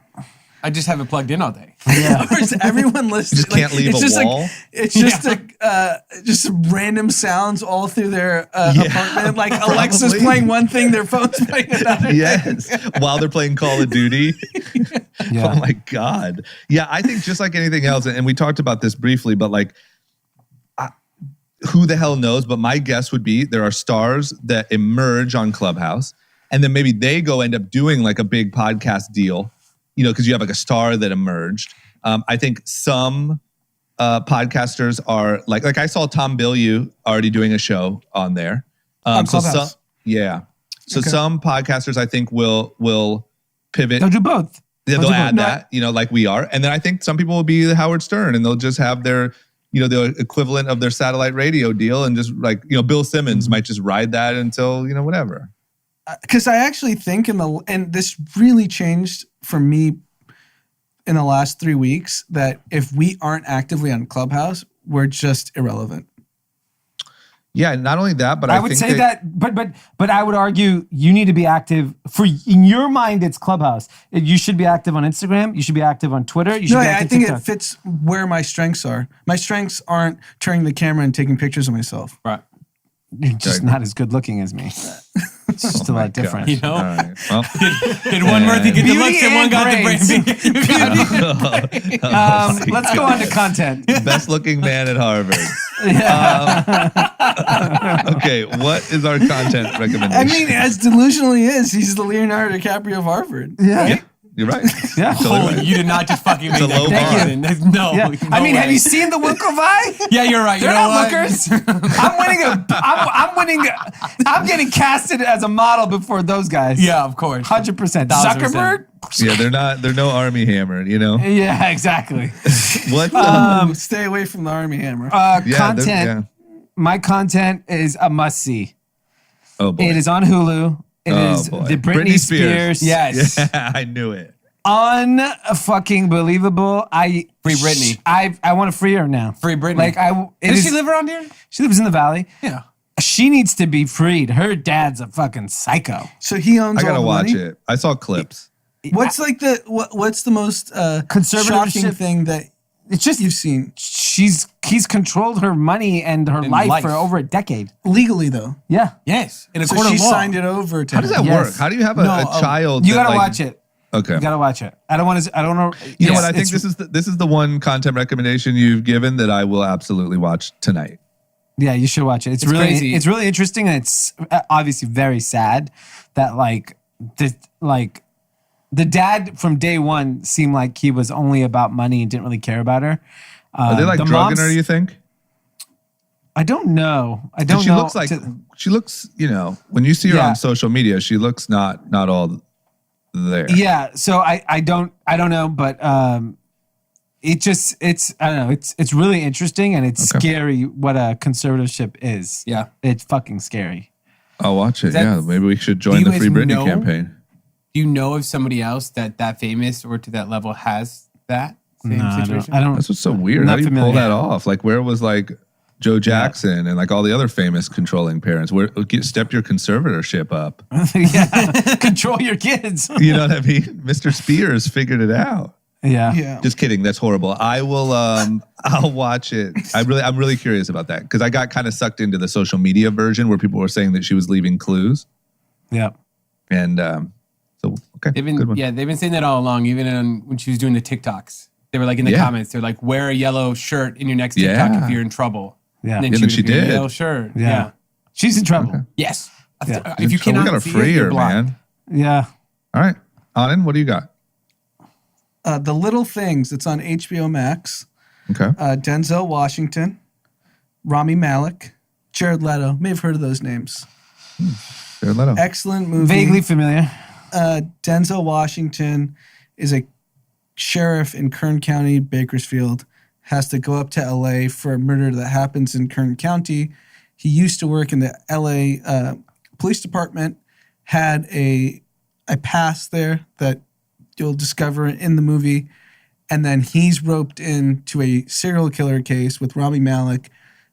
I just have it plugged in all day. Yeah. Where's everyone listening? Just can't leave a wall? It's just just random sounds all through their apartment. Like Alexa's Probably. playing one thing, their phone's playing another. Yes, while they're playing Call of Duty. Yeah. Oh my God. Yeah, I think just like anything else, and we talked about this briefly, but like, who the hell knows? But my guess would be there are stars that emerge on Clubhouse, and then maybe they end up doing like a big podcast deal, because you have like a star that emerged. I think some podcasters are like I saw Tom Bilyeu already doing a show on there. On So Clubhouse. some podcasters I think will pivot. They'll do both. Yeah, they'll add that, like we are. And then I think some people will be the Howard Stern and they'll just have their, the equivalent of their satellite radio deal and just like, Bill Simmons might just ride that until, whatever. Because I actually think and this really changed for me in the last 3 weeks, that if we aren't actively on Clubhouse, we're just irrelevant. Yeah, not only that, but I would say that, but I would argue you need to be active in your mind. It's Clubhouse. You should be active on Instagram. You should be active on Twitter. You should be active I think TikTok. it fits where my strengths are. My strengths aren't turning the camera and taking pictures of myself. Right. You're just not as good looking as me. It's just a lot different. You know? All right. Well, Did one Murthy get the looks and one got brains. the brain? Let's go on to content. best looking man at Harvard. Okay, what is our content recommendation? I mean, as delusional he is, he's the Leonardo DiCaprio of Harvard. Yeah. You're right. Yeah. Totally Holy, right. you did not just fucking It's make a low that bar. comparison. No. Yeah. No I mean, way. have you seen the Winklevi? Yeah, you're right. They're you know not what? lookers. I'm getting casted as a model before those guys. Yeah, of course. 100%. 1000%. Zuckerberg? Yeah, they're no Army Hammer, Yeah, exactly. What? Stay away from the Army Hammer. Content. My content is a must see. Oh boy. It is on Hulu. It is boy. the Britney Spears. Yes. Yeah, I knew it. Unfucking believable. Free Britney. I want to free her now. Free Britney. Like Does she live around here? She lives in the Valley. Yeah. She needs to be freed. Her dad's a fucking psycho. So he owns I gotta all the watch money? it. I saw clips. What's like what's the most Conservative shocking shit. thing that It's just you've seen he's controlled her money and her life for over a decade. legally though? Yeah. Yes. In a So court she of law. signed it over to How does him. that Yes. work? How do you have a child? You that, gotta like- watch it. Okay. You gotta watch it. I don't want to. I don't know. You know what? I think this is the one content recommendation you've given that I will absolutely watch tonight. Yeah, you should watch it. It's really crazy. It's really interesting, and it's obviously very sad that the dad from day one seemed like he was only about money and didn't really care about her. Are they like the drugging mom's- her? You think? I don't know. I don't She know. looks like she looks. When you see her Yeah. on social media, she looks not all there. Yeah. So I don't know, but it's I don't know. It's really interesting and it's scary what a conservatorship is. Yeah. It's fucking scary. I'll watch it. that- Yeah, maybe we should join you the guys Free Britney know- campaign. Do you know if somebody else that famous or to that level has that same No, situation? I don't. That's what's so weird. Not How do you pull familiar. that off? Like, where was like Joe Jackson and like all the other famous controlling parents? Where step your conservatorship up? Yeah. Control your kids. You know what I mean? Mr. Spears figured it out. Yeah. Yeah. Just kidding. That's horrible. I will. I'll watch it. I'm really curious about that because I got kind of sucked into the social media version where people were saying that she was leaving clues. Yeah. And so, okay, They've been good one. they've been saying that all along, even when she was doing the TikToks. They were like in the comments, they're like, wear a yellow shirt in your next TikTok Yeah. if you're in trouble. Yeah. And then Yeah, she, then would she appear in a did. yellow shirt. Yeah. Yeah. She's in trouble. Yes. Yeah. If you So we cannot gotta see free it, you're her, blocked. man. Yeah. All right, Anand, what do you got? The Little Things. It's on HBO Max. Okay. Denzel Washington, Rami Malek, Jared Leto. May have heard of those names. Jared Leto. Excellent movie. Vaguely familiar. Denzel Washington is a sheriff in Kern County, Bakersfield, has to go up to LA for a murder that happens in Kern County. He used to work in the LA police department, had a past there that you'll discover in the movie. And then he's roped into a serial killer case with Rami Malek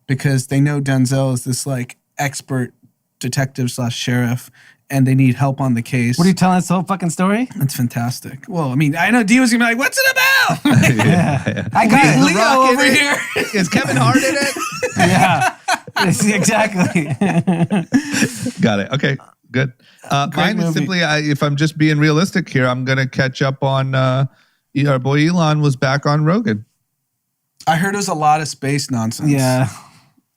because they know Denzel is this like expert detective / sheriff, and they need help on the case. What are you telling us the whole fucking story? That's fantastic. Well, I mean, I know Dee was gonna be like, "What's it about?" Yeah. I got it. Leo over here. Is Kevin Hart in it? Yeah. Yes, exactly. Got it. Okay, good. Mine is movie. simply, if I'm just being realistic here, I'm going to catch up on our boy Elon was back on Rogan. I heard it was a lot of space nonsense. Yeah.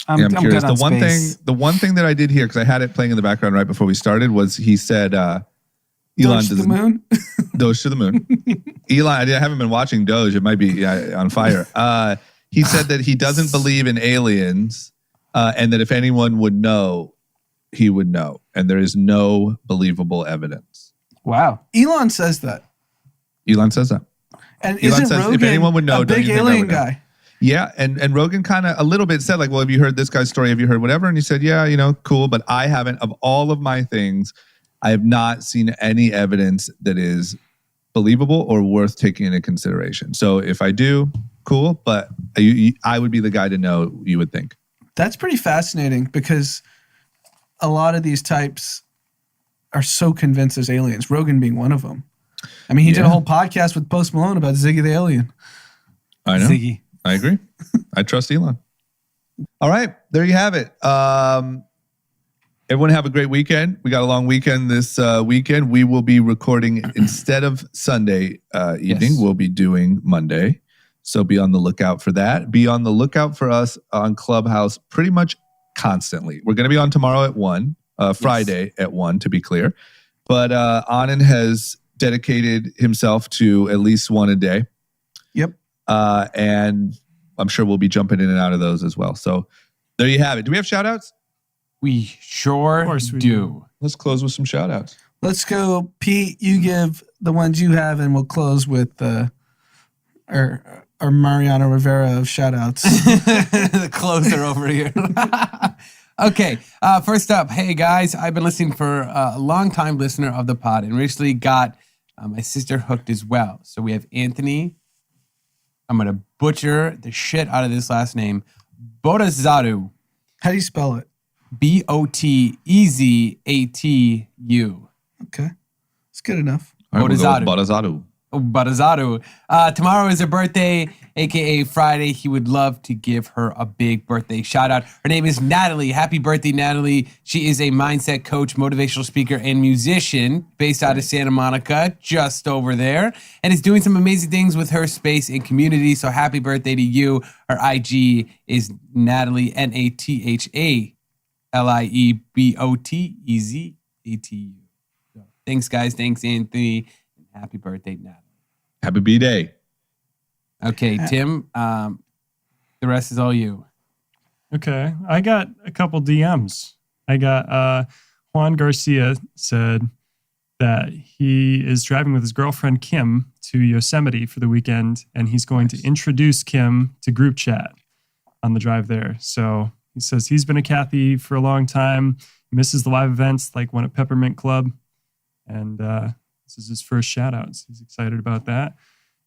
I'm curious. good on space. The one thing that I did hear, because I had it playing in the background right before we started, was he said Elon Doge to the doesn't moon. Doge to the moon. Elon, I haven't been watching Doge. It might be on fire. He said that he doesn't believe in aliens, and that if anyone would know, he would know, and there is no believable evidence. Wow. Elon says that, Elon says that. and Elon isn't says, if Rogan anyone would know, a don't big you think I alien would know? guy? Yeah, and Rogan kind of a little bit said like, well, have you heard this guy's story? Have you heard whatever? And he said, yeah, cool, but I haven't. Of all of my things, I have not seen any evidence that is believable or worth taking into consideration. So if I do, cool, but I would be the guy to know, you would think. That's pretty fascinating because a lot of these types are so convinced there's aliens. Rogan being one of them. I mean, he did a whole podcast with Post Malone about Ziggy the alien. I know. Ziggy. I agree. I trust Elon. All right, there you have it. Everyone have a great weekend. We got a long weekend this weekend. We will be recording instead of Sunday evening. Yes. We'll be doing Monday. So be on the lookout for that. Be on the lookout for us on Clubhouse pretty much constantly. We're going to be on tomorrow at 1, Friday at 1 to be clear. But Anand has dedicated himself to at least one a day. Yep. And I'm sure we'll be jumping in and out of those as well. So there you have it. Do we have shout outs? We sure Of course we do. Let's close with some shout outs. Let's go, Pete. You give the ones you have, and we'll close with our Mariano Rivera of shout outs. The closer over here. Okay, first up, hey guys, I've been listening for a long time listener of the pod and recently got my sister hooked as well. So we have Anthony. I'm going to butcher the shit out of this last name. Botazaru. How do you spell it? Botezzatu. Okay. It's good enough. All right, we'll go with Botazaru. Botazaru. Tomorrow is her birthday, aka Friday. He would love to give her a big birthday shout out. Her name is Natalie. Happy birthday, Natalie. She is a mindset coach, motivational speaker, and musician based out of Santa Monica, just over there, and is doing some amazing things with her space and community. So happy birthday to you. Her IG is Natalie, NATHALIEBOTEZATU. So thanks, guys. Thanks, Anthony. And happy birthday, Natalie. Happy B-Day. Okay, Tim, the rest is all you. Okay. I got a couple DMs. I got Juan Garcia said that he is driving with his girlfriend Kim to Yosemite for the weekend, and he's going to introduce Kim to group chat on the drive there. So he says he's been a Kathy for a long time, misses the live events like one at Peppermint Club, and this is his first shout outs. He's excited about that.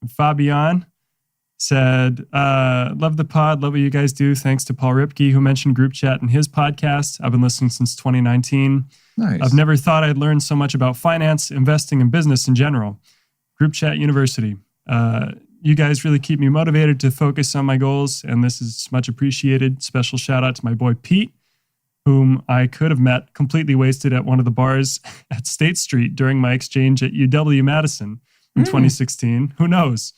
And Fabian said, love the pod, love what you guys do. Thanks to Paul Ripke, who mentioned group chat in his podcast. I've been listening since 2019. Nice. I've never thought I'd learned so much about finance, investing, and business in general. Group Chat University. You guys really keep me motivated to focus on my goals, and this is much appreciated. Special shout out to my boy Pete, whom I could have met completely wasted at one of the bars at State Street during my exchange at UW-Madison in 2016. Who knows?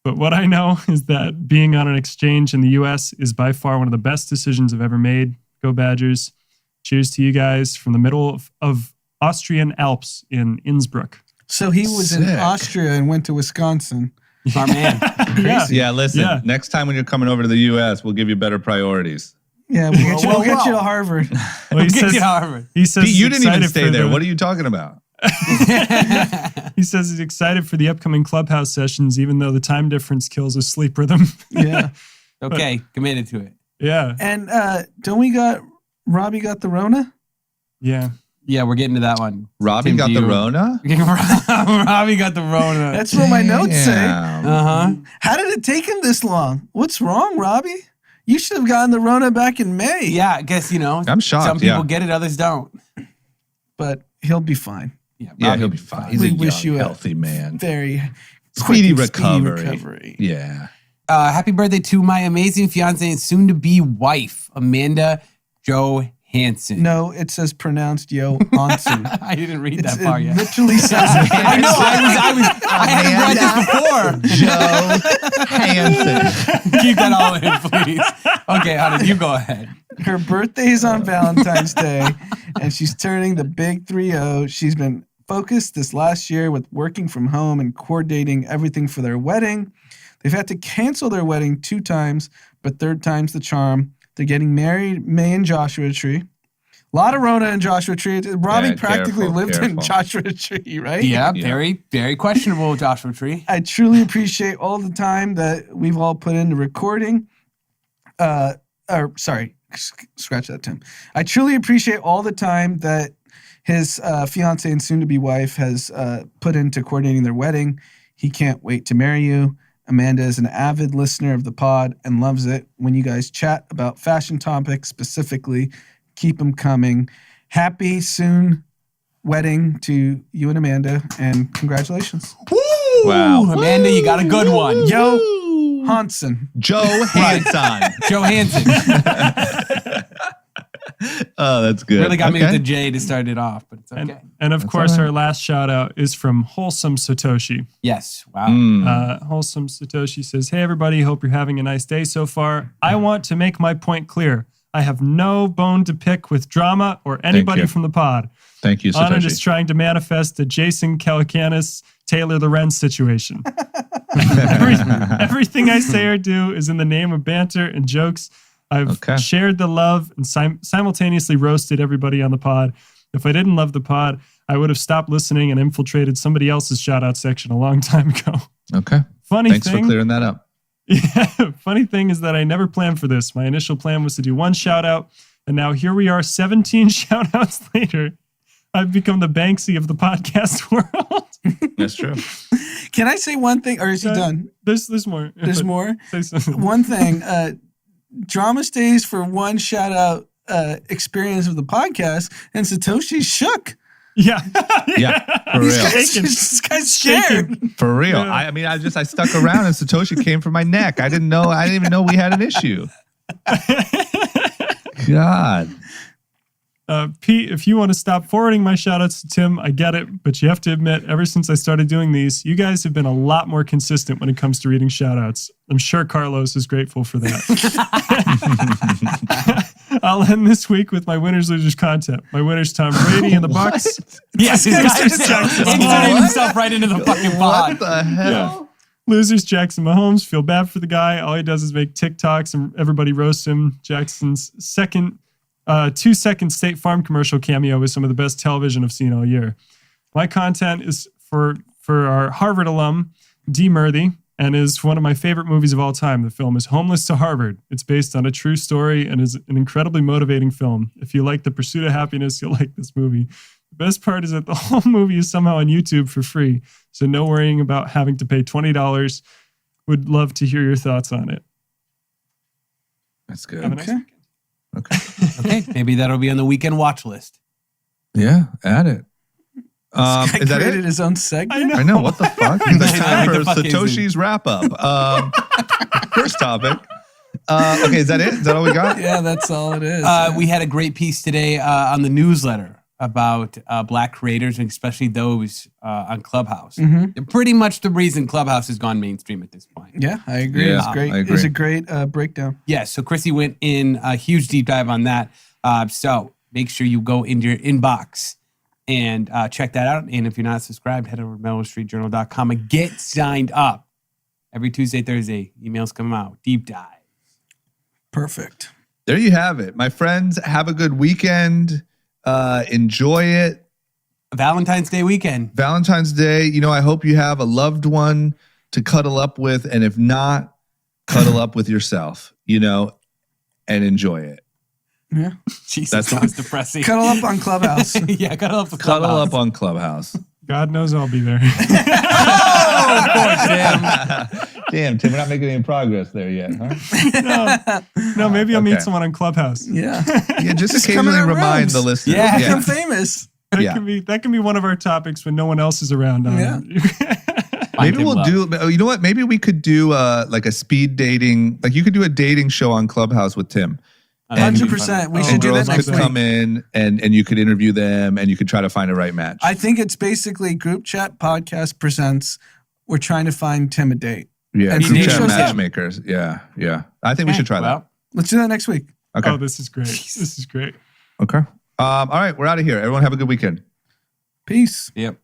But what I know is that being on an exchange in the US is by far one of the best decisions I've ever made. Go Badgers. Cheers to you guys from the middle of Austrian Alps in Innsbruck. So he was in Sick. Austria and went to Wisconsin. Our man. Yeah, listen, Yeah. next time when you're coming over to the US, we'll give you better priorities. Yeah, we'll get you to Harvard. Well, he Get says, you to Harvard. he says Pete, he's you didn't even excited stay for there. the- What are you talking about? He says he's excited for the upcoming Clubhouse sessions, even though the time difference kills his sleep rhythm. Yeah. Okay, committed to it. Yeah. And don't we got Robbie got the Rona? Yeah. Yeah, we're getting to that one. Robbie Tim, got do the you- Rona? Robbie got the Rona. That's what my notes say. Damn. Uh-huh. How did it take him this long? What's wrong, Robbie? You should have gotten the Rona back in May. Yeah, I guess, I'm shocked, some people yeah. get it, others don't. But he'll be fine. Yeah, Yeah, Robbie he'll will be fine. He's We a wish young, you a healthy man. Very Speedy quick and recovery. Yeah. Happy birthday to my amazing fiance and soon-to-be wife, Amanda Johansson. No, it says pronounced Johansson. I didn't read It's- that far it yet. literally says I know. I had to read this before. Joe Hansen. Keep that all in, please. Okay, honey, you go ahead. her birthday is on Valentine's Day, and she's turning the big 3-0. She's been focused this last year with working from home and coordinating everything for their wedding. They've had to cancel their wedding 2 times, but third time's the charm. They're getting married May in Joshua Tree. A lot of Rona in Joshua Tree. Robbie Yeah, practically careful, lived in careful. Joshua Tree, right? Yeah, Yeah. very, very questionable Joshua Tree. I truly appreciate all the time that we've all put into recording. Scratch that, Tim. I truly appreciate all the time that his fiance and soon-to-be wife has put into coordinating their wedding. He can't wait to marry you. Amanda is an avid listener of the pod and loves it when you guys chat about fashion topics specifically. Keep them coming. Happy soon wedding to you and Amanda, and congratulations. Wow. Ooh, Amanda, you got a good one. Yo, Hansen. Joe Hansen. Johansson. Oh, that's good. Really got me with Okay. the J to start it off, but it's okay. And of course, our last shout out is from Wholesome Satoshi. Yes. Wow. Wholesome Satoshi says, "Hey everybody, hope you're having a nice day so far. I want to make my point clear. I have no bone to pick with drama or anybody you. from the pod. Thank you, Anna Satoshi. just trying to manifest a Jason Calacanis, Taylor Lorenz situation. Everything I say or do is in the name of banter and jokes. I've shared the love and simultaneously roasted everybody on the pod. If I didn't love the pod, I would have stopped listening and infiltrated somebody else's shout out section a long time ago." Okay. Thanks for clearing that up. Yeah, funny thing is that I never planned for this. My initial plan was to do one shout out, and now here we are 17 shout outs later. I've become the Banksy of the podcast world. That's true. Can I say one thing, or is he done? There's more. There's more? Say something. One thing, drama stays for one shout out experience of the podcast, and Satoshi shook. Yeah. Yeah, for real. This guy's scared. For real. Yeah. I mean, I stuck around and Satoshi came for my neck. I didn't even know we had an issue. God. Pete, if you want to stop forwarding my shout outs to Tim, I get it, but you have to admit, ever since I started doing these, you guys have been a lot more consistent when it comes to reading shout outs. I'm sure Carlos is grateful for that. I'll end this week with my winners losers content. My winners, Tom Brady and the Bucks. Yes, he's inserting himself right into the fucking pod. What the hell? Losers, Jackson Mahomes. Feel bad for the guy. All he does is make TikToks and everybody roasts him. Jackson's 2-second State Farm commercial cameo is some of the best television I've seen all year. My content is for our Harvard alum, Dee Murthy, and is one of my favorite movies of all time. The film is Homeless to Harvard. It's based on a true story and is an incredibly motivating film. If you like the pursuit of happiness, you'll like this movie. The best part is that the whole movie is somehow on YouTube for free, so no worrying about having to pay $20. Would love to hear your thoughts on it. That's good. Have a nice weekend. Okay. Okay, maybe that'll be on the weekend watch list. Yeah, add it. Guy Is that created it? his own segment. I know. What the fuck? It's I time know, for what the fuck is Satoshi's wrap up. First topic. Okay, is that it? Is that all we got? Yeah, that's all it is. We had a great piece today on the newsletter about Black creators, and especially those on Clubhouse. They're pretty much the reason Clubhouse has gone mainstream at this point. Yeah, I agree. Yeah, It's great. I agree. It's a great breakdown. Yeah, so Chrissy went in a huge deep dive on that. So make sure you go into your inbox and check that out. And if you're not subscribed, head over to mellowstreetjournal.com and get signed up. Every Tuesday, Thursday, emails come out. Deep dive. Perfect. There you have it. My friends, have a good weekend. Enjoy it. Valentine's Day weekend. Valentine's Day, I hope you have a loved one to cuddle up with. And if not, cuddle up with yourself, and enjoy it. Yeah. Jesus, that was depressing. Cuddle up on Clubhouse. Yeah, cuddle up with Cuddle Clubhouse. up on Clubhouse. God knows I'll be there. Oh, poor Tim. Damn, Tim, we're not making any progress there yet, huh? No, maybe I'll Okay. meet someone on Clubhouse. Yeah. Yeah, just Just come occasionally in our remind rooms. the listeners. Yeah. Become famous. That can be one of our topics when no one else is around. Yeah. Maybe Tim we'll Love. do, you know what? Maybe we could do like a speed dating, like you could do a dating show on Clubhouse with Tim. That'd be 100%. fun. We And should do girls that next could week. come in and you could interview them and you could try to find a right match. I think it's basically Group Chat Podcast presents. We're trying to find Tim a date. Yeah, And group he chat shows up. matchmakers. Yeah. I think we should try that. Let's do that next week. Okay. Oh, this is great. This is great. Okay. All right, we're out of here. Everyone have a good weekend. Peace. Yep.